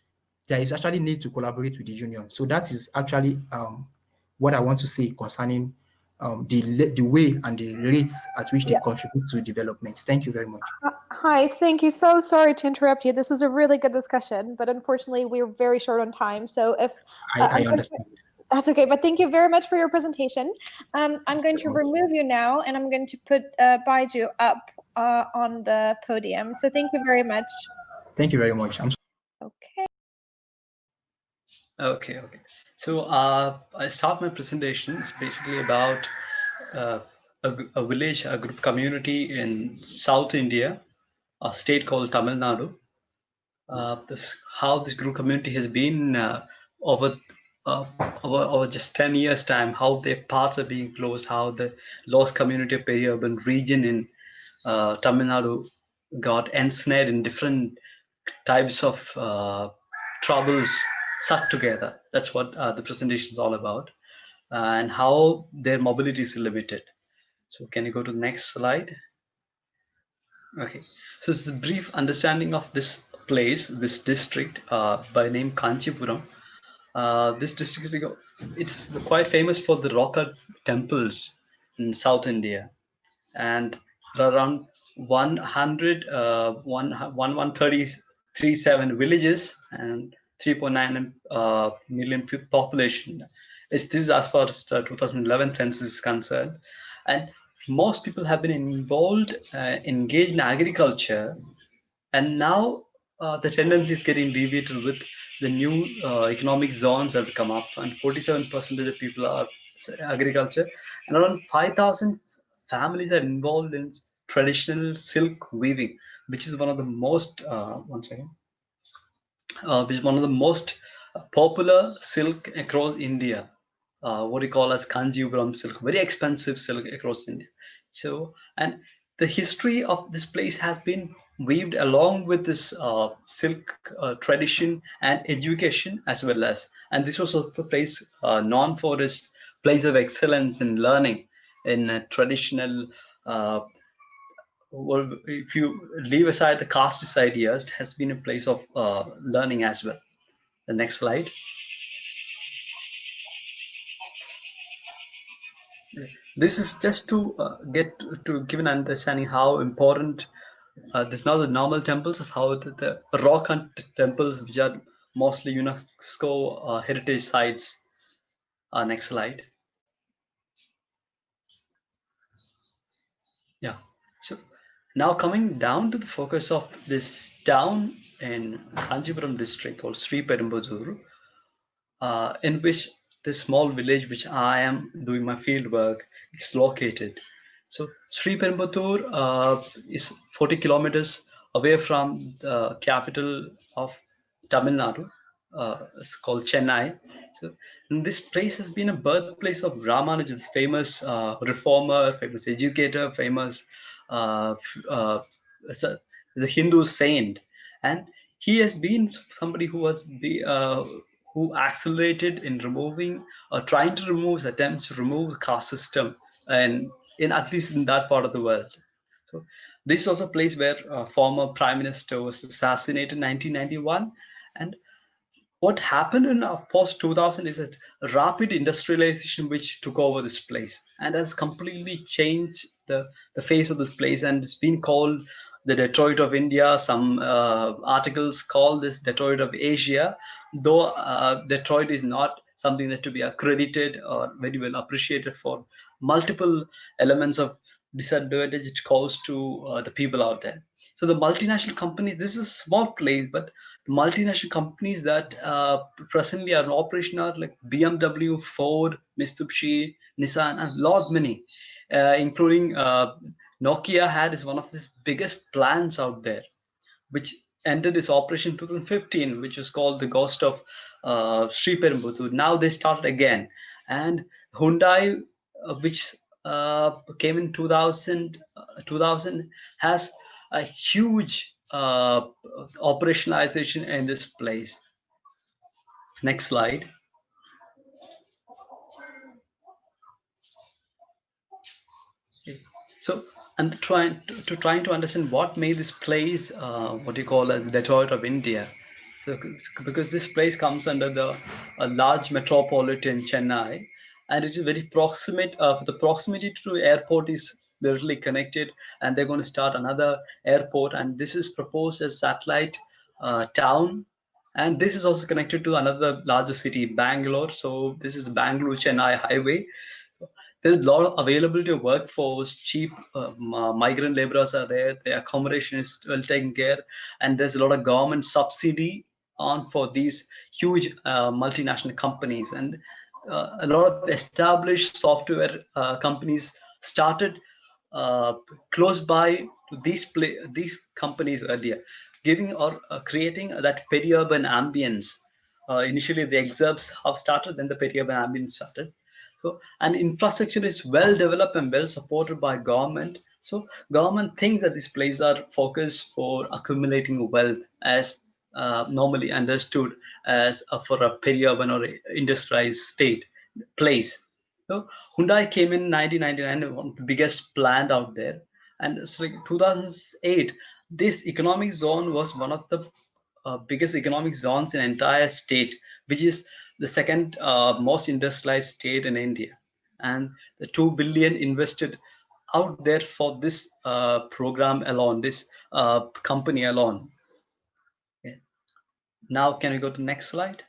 There is actually need to collaborate with the union. So that is actually what I want to say concerning the way and the rates at which they Yeah. contribute to development. Thank you very much. Hi, thank you. So sorry to interrupt you. This was a really good discussion, but unfortunately we're very short on time. So if I understand. that's okay, but thank you very much for your presentation. I'm going to remove you now, and I'm going to put Baiju up on the podium. So thank you very much. Thank you very much. Okay. Okay. So I start my presentation. It's basically about a village, a group community in South India, a state called Tamil Nadu. How this group community has been over just 10 years time, how their paths are being closed, how the lost community of peri-urban region in Tamil Nadu got ensnared in different types of troubles sucked together. That's what the presentation is all about, and how their mobility is limited. So can you go to the next slide? Okay, so this is a brief understanding of this place, this district by name Kanchipuram. This district, it's quite famous for the rock art temples in South India, and there are around 137 villages and 3.9 million population. This is as far as the 2011 census is concerned, and most people have been involved, engaged in agriculture, and now the tendency is getting deviated with the new economic zones that have come up, and 47% of the people are agriculture, and around 5,000 families are involved in traditional silk weaving, which is one of the most which is one of the most popular silk across India. What we call as Kanjipuram silk, very expensive silk across India. So, and the history of this place has been weaved along with this silk tradition and education as well as, and this was also a place known for its place of excellence in learning in traditional. Well, if you leave aside the casteist ideas, it has been a place of learning as well. The next slide. This is just to get to give an understanding how important this now the normal temples of how the rock art temples, which are mostly UNESCO heritage sites. Next slide. Yeah. So now coming down to the focus of this town in Kanchipuram district called Sri Perumbudur, in which this small village which I am doing my field work is located. So Sri Perumbudur is 40 kilometers away from the capital of Tamil Nadu. It's called Chennai. So and this place has been a birthplace of Ramanujan's famous reformer, famous educator, famous as a Hindu saint, and he has been somebody who who accelerated in removing or trying to remove attempts to remove the caste system, and in at least in that part of the world. So this is also a place where former prime minister was assassinated in 1991, and what happened in post 2000 is a rapid industrialization which took over this place and has completely changed the face of this place, and it's been called the Detroit of India. Some articles call this Detroit of Asia, though Detroit is not something that to be accredited or very well appreciated for multiple elements of disadvantage it caused to the people out there. So the multinational companies, this is a small place, but the multinational companies that presently are in operation are like BMW, Ford, Mitsubishi, Nissan, and a lot many, including Nokia had is one of the biggest plants out there, which ended its operation in 2015, which was called the Ghost of Sri Perumbudur. Now they started again, and Hyundai, which came in 2000, has a huge operationalization in this place. Next slide. Okay. So, and trying to understand what made this place what you call as the Detroit of India. So, because this place comes under the a large metropolitan Chennai, and it is very proximate. The proximity to airport is literally connected, and they're going to start another airport, and this is proposed as satellite town, and this is also connected to another larger city, Bangalore. So this is Bangalore Chennai highway. There's a lot of availability of workforce, cheap migrant laborers are there, the accommodation is well taken care, and there's a lot of government subsidy on for these huge multinational companies, and a lot of established software companies started uh, close by to these companies earlier, giving or creating that peri-urban ambience. Initially, the exurbs have started, then the peri-urban ambience started. So, and infrastructure is well developed and well supported by government. So, government thinks that these places are focused for accumulating wealth, as normally understood as for a peri-urban or industrialized state place. So Hyundai came in 1999, one of the biggest plant out there, and it's like 2008. This economic zone was one of the biggest economic zones in entire state, which is the second most industrialized state in India, and the 2 billion invested out there for this program alone, this company alone. Okay. Now, can we go to the next slide?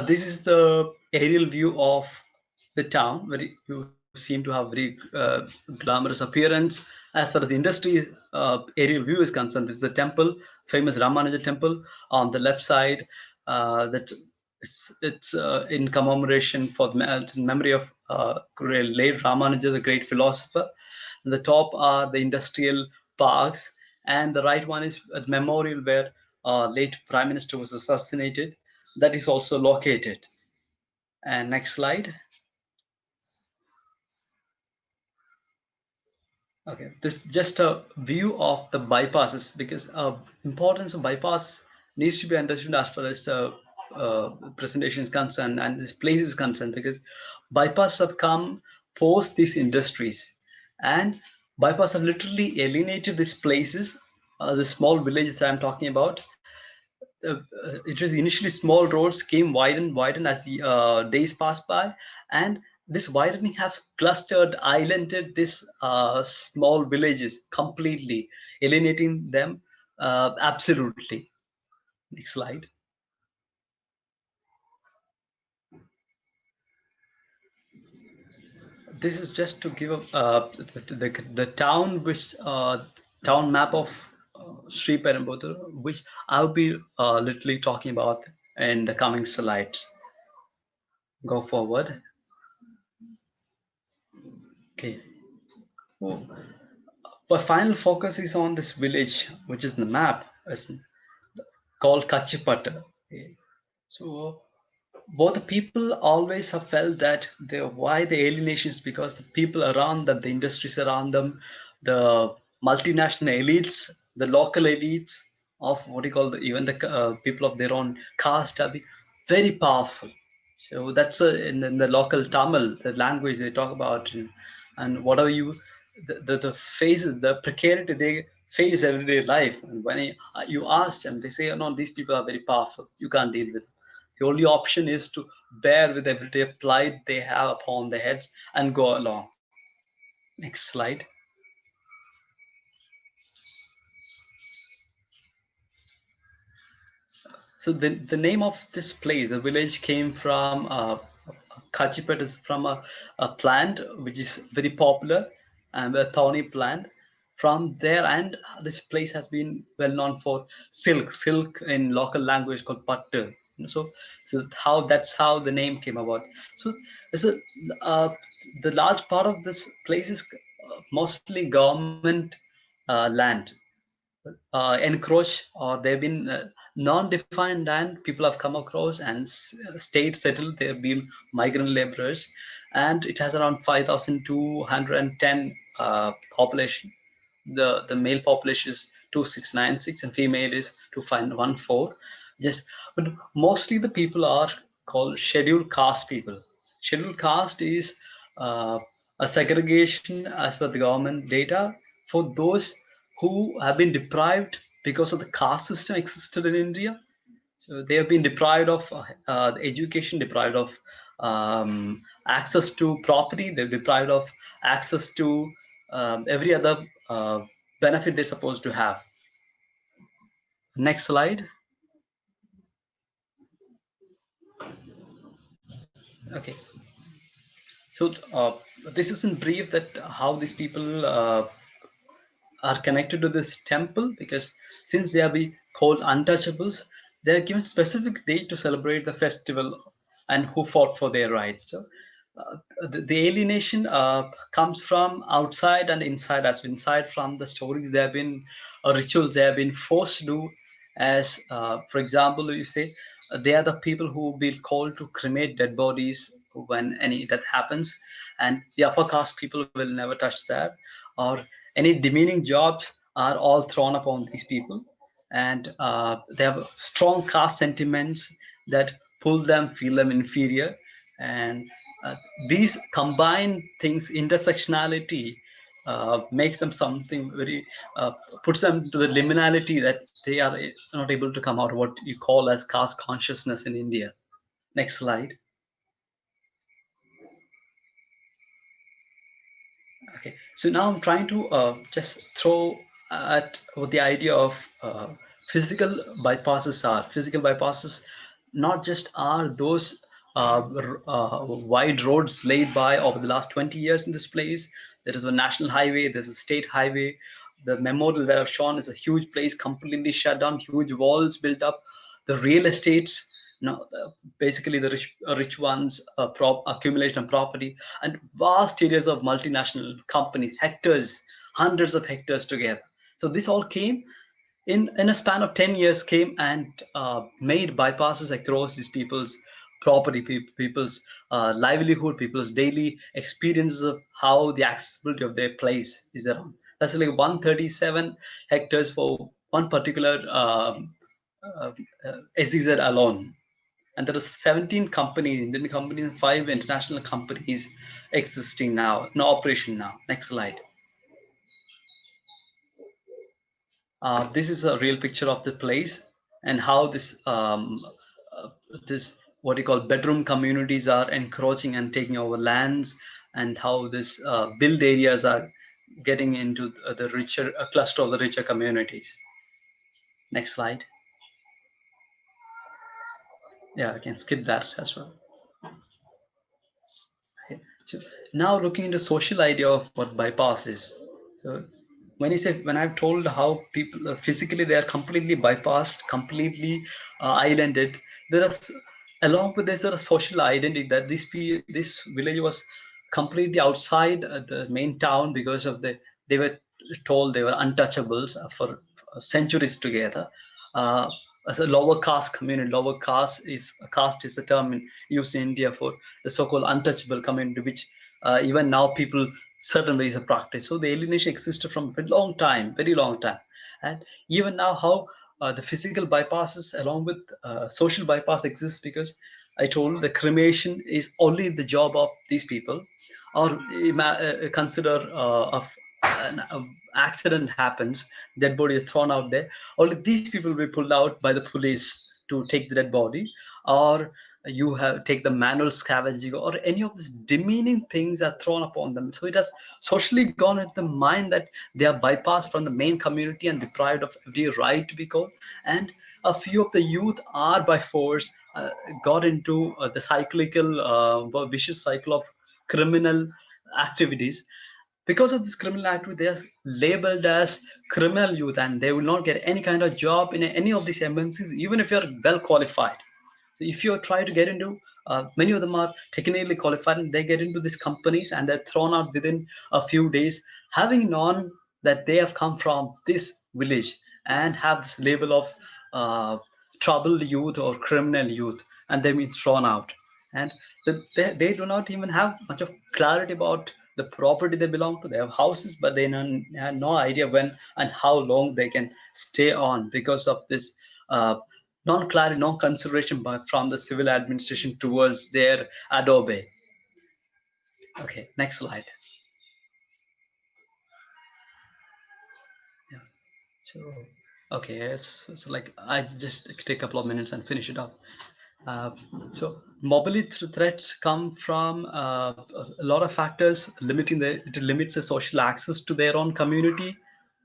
This is the aerial view of the town, where you seem to have very glamorous appearance. As far as the industry aerial view is concerned, this is the temple, famous Ramanuja temple on the left side. That it's in commemoration for the memory of late Ramanuja, the great philosopher. And the top are the industrial parks, and the right one is a memorial where late Prime Minister was assassinated. That is also located. And next slide. Okay, this just a view of the bypasses, because importance of bypass needs to be understood as far as the presentation is concerned and this place is concerned, because bypass have come post these industries, and bypass have literally alienated these places, the small villages that I'm talking about. It was initially small roads came widen as the days passed by, and this widening have clustered, islanded this small villages completely, alienating them absolutely. Next slide. This is just to give the town, which town map of Sri Perambudur, which I'll be literally talking about in the coming slides. Go forward. Okay. But final focus is on this village, which is the map, is called Kachipata. Okay. So what the people always have felt that why the alienation is because the people around them, the industries around them, the multinational elites, the local elites of what you call even the people of their own caste have been very powerful. So that's in the local Tamil, the language they talk about, and whatever the phases, the precarity they face everyday life. And when you ask them, they say, "Oh, no, these people are very powerful. You can't deal with them." The only option is to bear with everyday plight they have upon their heads and go along. Next slide. So the name of this place, the village, came from Kachipet, is from a plant which is very popular, and a thorny plant. From there, and this place has been well known for silk in local language called pattu. So that's how the name came about. So it's the large part of this place is mostly government land, encroach, or they've been non-defined land people have come across and stayed settled. They've been migrant laborers, and it has around 5,210 population. The male population is 2696 and female is 2514. Just but mostly the people are called scheduled caste people. Scheduled caste is a segregation as per the government data for those who have been deprived because of the caste system existed in India. So they have been deprived of education, deprived of access to property. They're deprived of access to every other benefit they're supposed to have. Next slide. Okay. So this is in brief that how these people are connected to this temple, because since they are being called untouchables, they are given specific date to celebrate the festival and who fought for their rights. So the alienation comes from outside and inside. As inside, from the stories, there have been rituals they have been forced to do. As for example, you say they are the people who will be called to cremate dead bodies when any death happens, and the upper caste people will never touch that, or any demeaning jobs are all thrown upon these people, and they have strong caste sentiments that pull them, feel them inferior, and uh, these combined things, intersectionality, makes them something very, puts them to the liminality that they are not able to come out of what you call as caste consciousness in India. Next slide. Okay, so now I'm trying to just throw at what the idea of physical bypasses are. Physical bypasses not just are those wide roads laid by over the last 20 years in this place. There is a national highway, there's a state highway. The memorial that I've shown is a huge place, completely shut down, huge walls built up. The real estates, no, basically the rich ones, accumulation of property, and vast areas of multinational companies, hectares, hundreds of hectares together. So this all came in a span of 10 years, came and made bypasses across these people's property, people's livelihood, people's daily experiences of how the accessibility of their place is around. That's like 137 hectares for one particular SEZ alone. And there are 17 companies, Indian companies, and 5 international companies existing now, in operation now. Next slide. This is a real picture of the place and how this what you call bedroom communities are encroaching and taking over lands, and how this build areas are getting into the richer cluster of the richer communities. Next slide. Yeah, I can skip that as well. Okay. So now looking into social idea of what bypass is. So when I've told how people physically they are completely bypassed, completely islanded, there is, along with this, there a social identity that this village was completely outside the main town because of they were told they were untouchables for centuries together. As a lower caste community, lower caste is a term used in India for the so-called untouchable community, which even now people certain ways of practice. So the alienation existed from a very long time, and even now how the physical bypasses along with social bypass exists, because I told the cremation is only the job of these people, or consider of an accident happens, dead body is thrown out there, only these people will be pulled out by the police to take the dead body, or you have take the manual scavenging, or any of these demeaning things are thrown upon them. So it has socially gone into the mind that they are bypassed from the main community and deprived of every right to be called. And a few of the youth are by force got into the cyclical vicious cycle of criminal activities. Because of this criminal activity, they are labeled as criminal youth, and they will not get any kind of job in any of these MNCs, even if you're well qualified. So if you try to get into, many of them are technically qualified, and they get into these companies and they're thrown out within a few days, having known that they have come from this village and have this label of troubled youth or criminal youth, and they've been thrown out. And they do not even have much of clarity about the property they belong to. They have houses, but they have no idea when and how long they can stay on because of this non-clarity, no consideration from the civil administration towards their adobe. Okay, next slide. Yeah. So Okay, it's like I just take a couple of minutes and finish it up. So mobility threats come from a lot of factors limiting it limits the social access to their own community,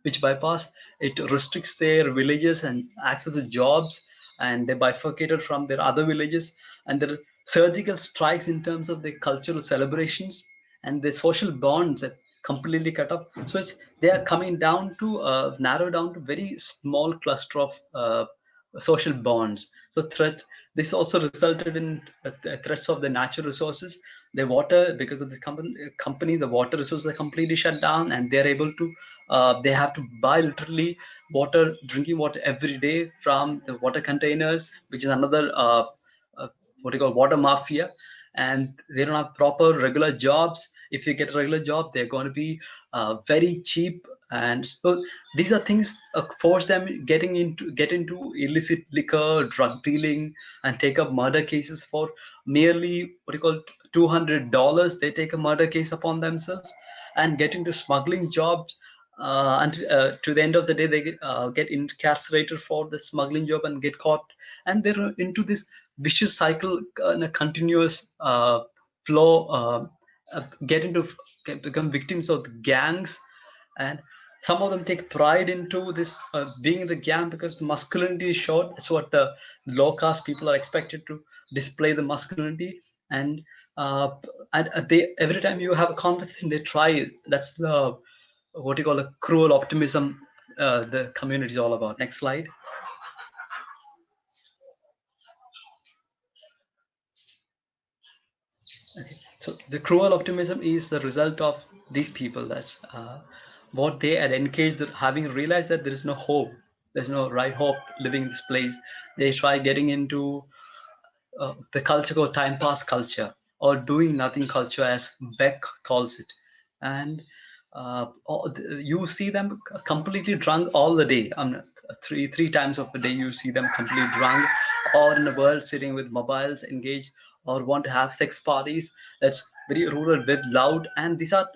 which bypass it restricts their villages and access to jobs, and they bifurcated from their other villages, and their surgical strikes in terms of the cultural celebrations and the social bonds that completely cut off. So they are coming down to narrow down to very small cluster of social bonds. So threats. This also resulted in threats of the natural resources. The water, because of the company, the water resources are completely shut down, and they're able to. They have to buy literally water, drinking water every day from the water containers, which is another what you call water mafia. And they don't have proper regular jobs. If you get a regular job, they're going to be very cheap, and so these are things force them get into illicit liquor, drug dealing, and take up murder cases for merely what you call $200. They take a murder case upon themselves and get into smuggling jobs, and to the end of the day they get incarcerated for the smuggling job and get caught, and they're into this vicious cycle in a continuous flow, get into become victims of the gangs. And some of them take pride into this being in the gang because the masculinity is short. That's what the low caste people are expected to display, the masculinity. And they every time you have a conversation they try. That's the what you call a cruel optimism the community is all about. Next slide. Okay. So the cruel optimism is the result of these people. That's what they had engaged, having realized that there is no hope, there's no right hope living in this place. They try getting into the culture called time pass culture, or doing nothing culture, as Beck calls it. And you see them completely drunk all the day. Three times of the day you see them completely drunk, or in the world sitting with mobiles engaged, or want to have sex parties. That's very rural, very loud, and these are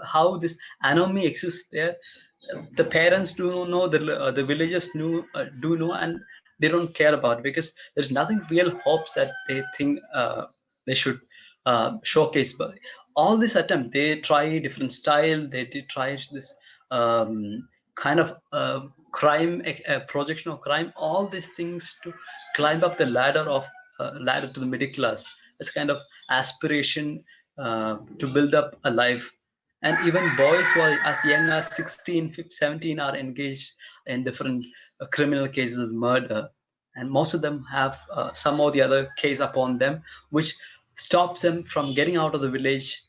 how this anomaly exists there. The parents do know, the villagers do know, and they don't care about it because there's nothing real hopes that they think they should showcase. But all this attempt, they try different style, they try this kind of crime, projection of crime, all these things to climb up the ladder to the middle class. It's kind of aspiration to build up a life. And even boys who are as young as 16, 15, 17 are engaged in different criminal cases, murder, and most of them have some or the other case upon them, which stops them from getting out of the village,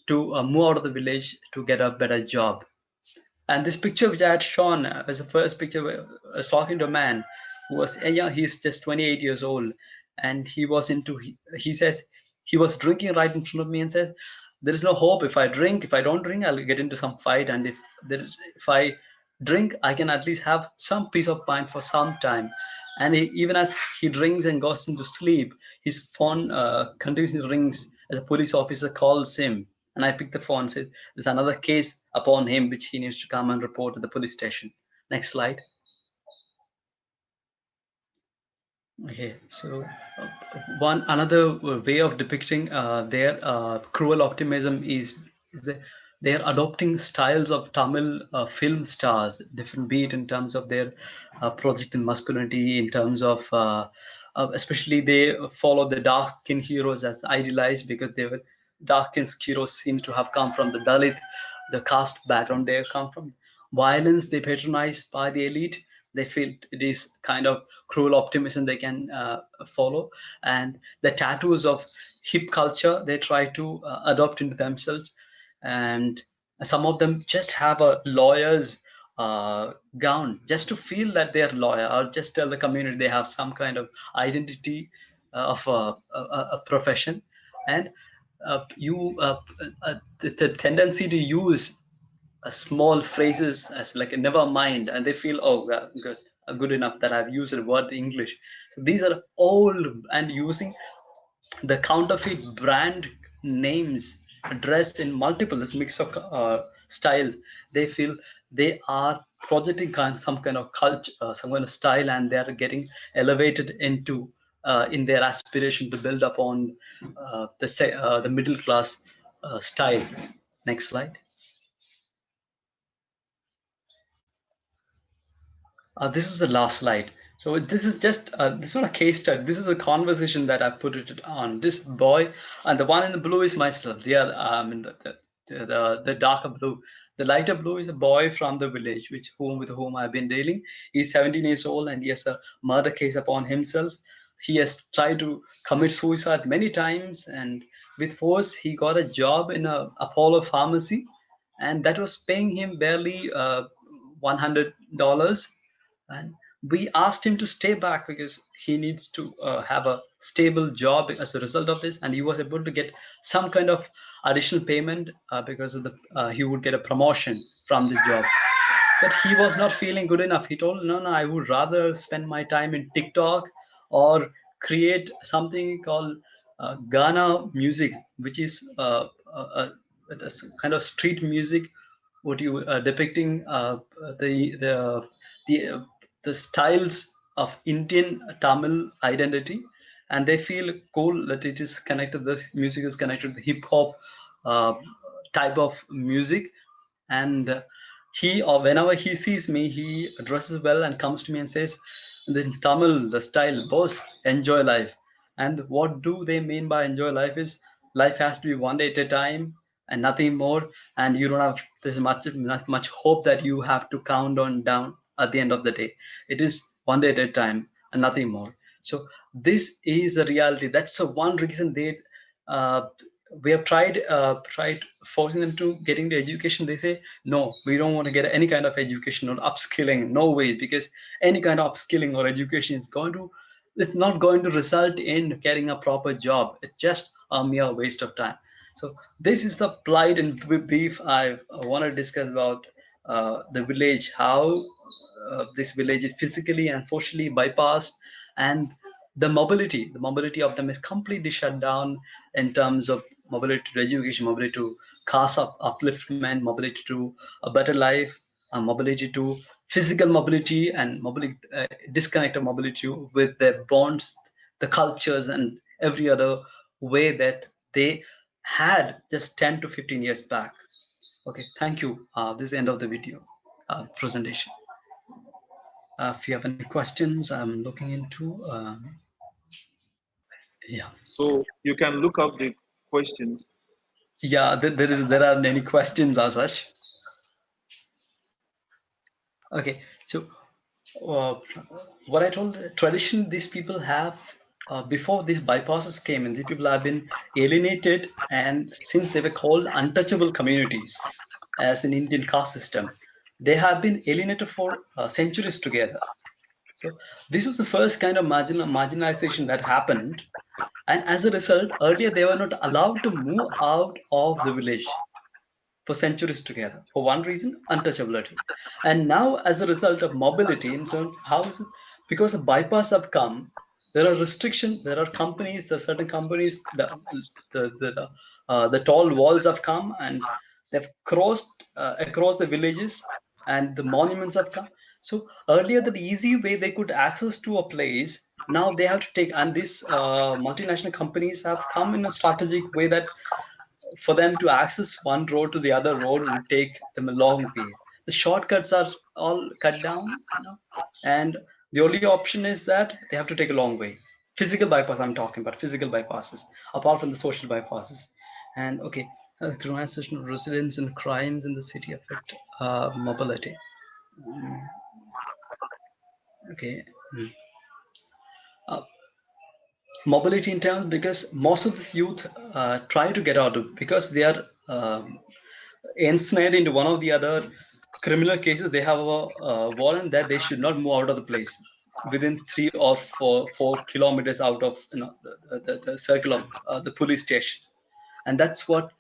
to move out of the village to get a better job. And this picture which I had shown was the first picture where I was talking to a man who was young. He's just 28 years old, and he was into. He says he was drinking right in front of me and says, "There is no hope. If I drink, if I don't drink, I'll get into some fight. And if I drink, I can at least have some peace of mind for some time." And even as he drinks and goes into sleep, his phone continuously rings as a police officer calls him. And I picked the phone and said, there's another case upon him which he needs to come and report at the police station. Next slide. Okay, so one another way of depicting their cruel optimism is that they are adopting styles of Tamil film stars, different beat in terms of their project in masculinity, in terms of especially they follow the dark skin heroes as idealized because they were dark skin heroes seems to have come from the Dalit, the caste background they come from. Violence they patronize by the elite, they feel it is kind of cruel optimism they can follow. And the tattoos of hip culture they try to adopt into themselves. And some of them just have a lawyer's gown just to feel that they're lawyer, or just tell the community they have some kind of identity of a profession. And the tendency to use small phrases as like a never mind, and they feel, oh good enough that I've used the word English. So these are all, and using the counterfeit brand names dressed in multiple, this mix of styles. They feel they are projecting some kind of culture, some kind of style, and they are getting elevated into in their aspiration to build upon the middle class style. Next slide. This is the last slide. So this is just this is not a case study. This is a conversation that I put it on. This boy, and the one in the blue is myself. The other, in the darker blue. The lighter blue is a boy from the village, with whom I've been dealing. He's 17 years old, and he has a murder case upon himself. He has tried to commit suicide many times, and with force, he got a job in a Apollo pharmacy, and that was paying him barely $100. And we asked him to stay back because he needs to have a stable job as a result of this, and he was able to get some kind of additional payment because of he would get a promotion from this job. But he was not feeling good enough. He told, no, I would rather spend my time in TikTok or create something called Ghana music, which is a kind of street music, what you depicting the styles of Indian Tamil identity, and they feel cool that it is connected. This music is connected to the hip hop type of music, and he, or whenever he sees me, he dresses well and comes to me and says, "The Tamil, the style, boss, enjoy life." And what do they mean by enjoy life is life has to be one day at a time and nothing more, and you don't have this much hope that you have to count on down at the end of the day. It is one day at a time and nothing more. So this is the reality. That's the one reason we have tried forcing them to getting the education. They say, no, we don't want to get any kind of education or upskilling. No way, because any kind of upskilling or education it's not going to result in getting a proper job. It's just a mere waste of time. So this is the plight and brief I want to discuss about the village, how this village is physically and socially bypassed, and the mobility of them is completely shut down in terms of mobility to education, mobility to caste upliftment, mobility to a better life, mobility to physical mobility, and mobility disconnected mobility with their bonds, the cultures, and every other way that they had just 10 to 15 years back. Okay, thank you. This is the end of the video presentation. If you have any questions, I'm looking into. Yeah. So you can look up the questions. Yeah, there are many questions as such. Okay, so what I told, the tradition these people have before these bypasses came in, these people have been alienated, and since they were called untouchable communities as an Indian caste system, they have been alienated for centuries together. So this was the first kind of marginalization that happened, and as a result, earlier they were not allowed to move out of the village for centuries together for one reason, untouchability. And now, as a result of mobility, and so how is it? Because the bypass have come, there are restrictions, there are companies, there are certain companies, the tall walls have come, and they've crossed across the villages, and the monuments have come. So earlier, the easy way they could access to a place, now they have to take, and these multinational companies have come in a strategic way that for them to access one road to the other road will take them a long way. The shortcuts are all cut down, and the only option is that they have to take a long way. Physical bypass, I'm talking about physical bypasses, apart from the social bypasses. And okay, criminalization of residents and crimes in the city affect mobility. Okay. Mobility in terms, because most of this youth try to get out of, because they are ensnared into one of the other criminal cases. They have a warrant that they should not move out of the place within 3 or 4 kilometers out of the circle of the police station. And that's what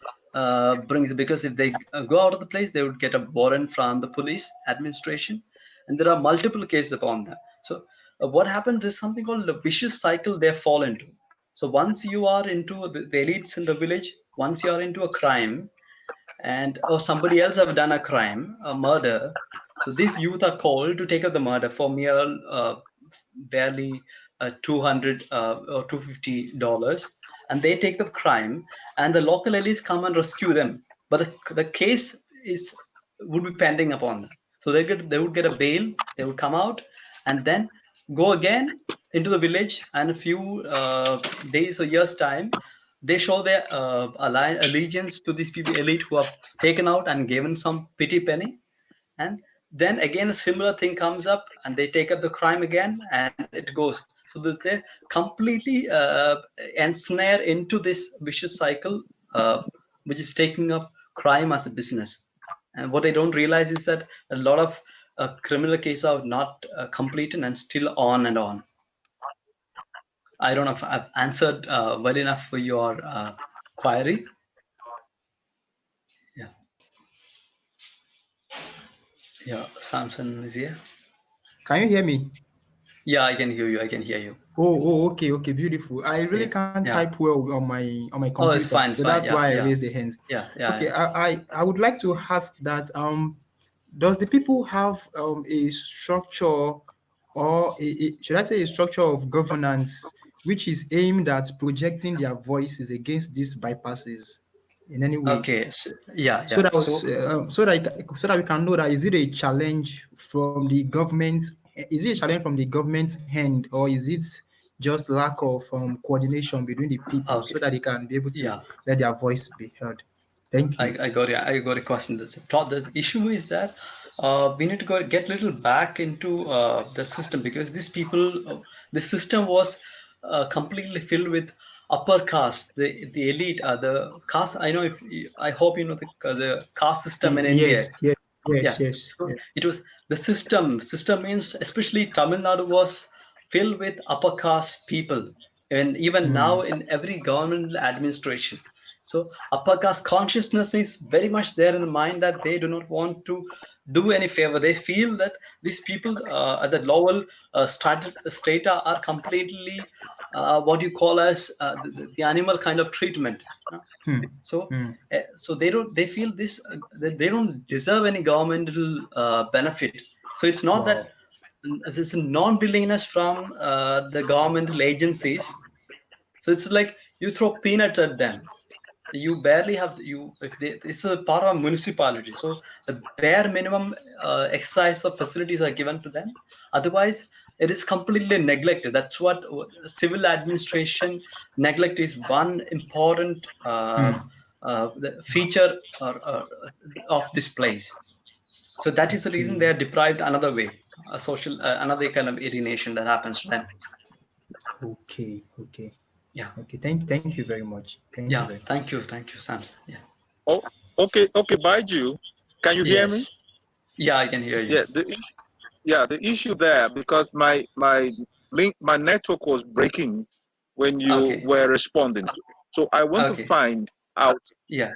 brings, because if they go out of the place, they would get a warrant from the police administration, and there are multiple cases upon that. So what happens is something called a vicious cycle they fall into. So once you are into the elites in the village, once you are into a crime, and or somebody else have done a crime, a murder, So these youth are called to take up the murder for mere barely 200 or $250, and they take the crime, and the local elites come and rescue them. But the case is would be pending upon them. So they would get a bail. They would come out and then go again into the village, and a few days or years time, they show their allegiance to these people elite who have taken out and given some pity penny, and then again a similar thing comes up and they take up the crime again and it goes. So that they're completely ensnared into this vicious cycle, which is taking up crime as a business. And what they don't realize is that a lot of criminal cases are not completed and still on and on. I don't know if I've answered well enough for your query. Yeah. Yeah, Samson is here. Can you hear me? Yeah, I can hear you. I can hear you. Okay, beautiful. I really can't Yeah. type well on my computer, Oh, it's fine. so that's Yeah, why I yeah. raised the hands. Yeah. Okay, I would like to ask that does the people have a structure, or should I say a structure of governance which is aimed at projecting their voices against these bypasses in any way? Okay. So, yeah. So that was So so that we can know that is it a challenge from the government? Is it a challenge from the government's hand, or is it just lack of coordination between the people okay. so that they can be able to Yeah. let their voice be heard? Thank you. I got it. I got a question. The issue is that we need to get a little back into the system, because these people, the system was completely filled with upper caste, the elite, the caste. I know if I hope you know the caste system in India. Yeah. Yes. So it was the system. System means especially Tamil Nadu was filled with upper caste people, and even now in every government administration. So upper caste consciousness is very much there in the mind that they do not want to do any favor. They feel that these people at the lower strata are completely what you call as the animal kind of treatment. So so they feel this that they don't deserve any governmental benefit. So it's not that Wow. there's a non-willingness from the governmental agencies. So it's like you throw peanuts at them. You barely have you if they, it's a part of a municipality, so the bare minimum exercise of facilities are given to them. Otherwise it is completely neglected. That's what civil administration neglect is one important the feature of this place. So that is the reason they Okay. are deprived another way, a social another kind of alienation that happens to them. Okay. Yeah. Thank you very much. Thank you Yeah, very much. thank you, Samson. Yeah. Oh, okay, Baiju. Can you hear me? Yes. Yeah, I can hear you. Yeah, the issue there, because my network was breaking when you Okay. were responding. So I want to Okay. find out Yeah.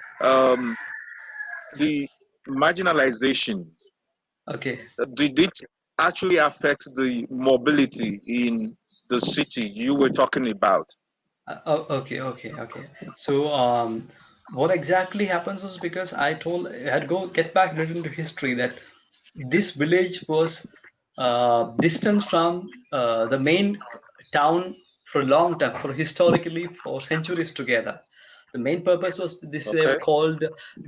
the marginalization. Okay. Did it actually affect the mobility in the city you were talking about? Okay. So, what exactly happens is, because I had go get back a little into history, that this village was distant from the main town for a long time, for historically for centuries together. The main purpose was this, they were Okay. called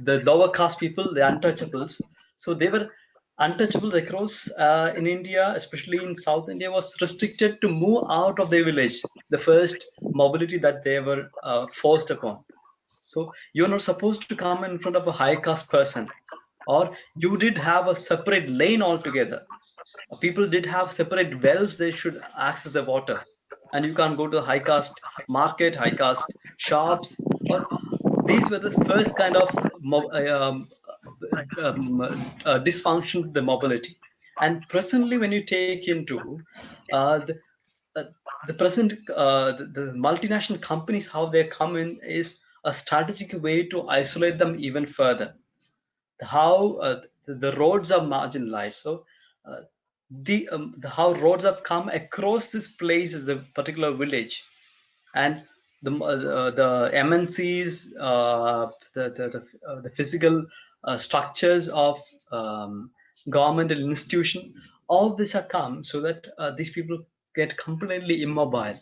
the lower caste people, the untouchables. So they were untouchables across in India, especially in South India, was restricted to move out of their village. The first mobility that they were forced upon. So you're not supposed to come in front of a high caste person, or you did have a separate lane altogether. People did have separate wells they should access the water, and you can't go to the high caste market, high caste shops, or these were the first kind of dysfunction to the mobility. And presently, when you take into uh, the, uh, the present the multinational companies, how they come in is a strategic way to isolate them even further. How the roads are marginalized. So uh, the how roads have come across this place, the particular village, and the MNCs, the physical structures of governmental institution, all these are come so that these people get completely immobile.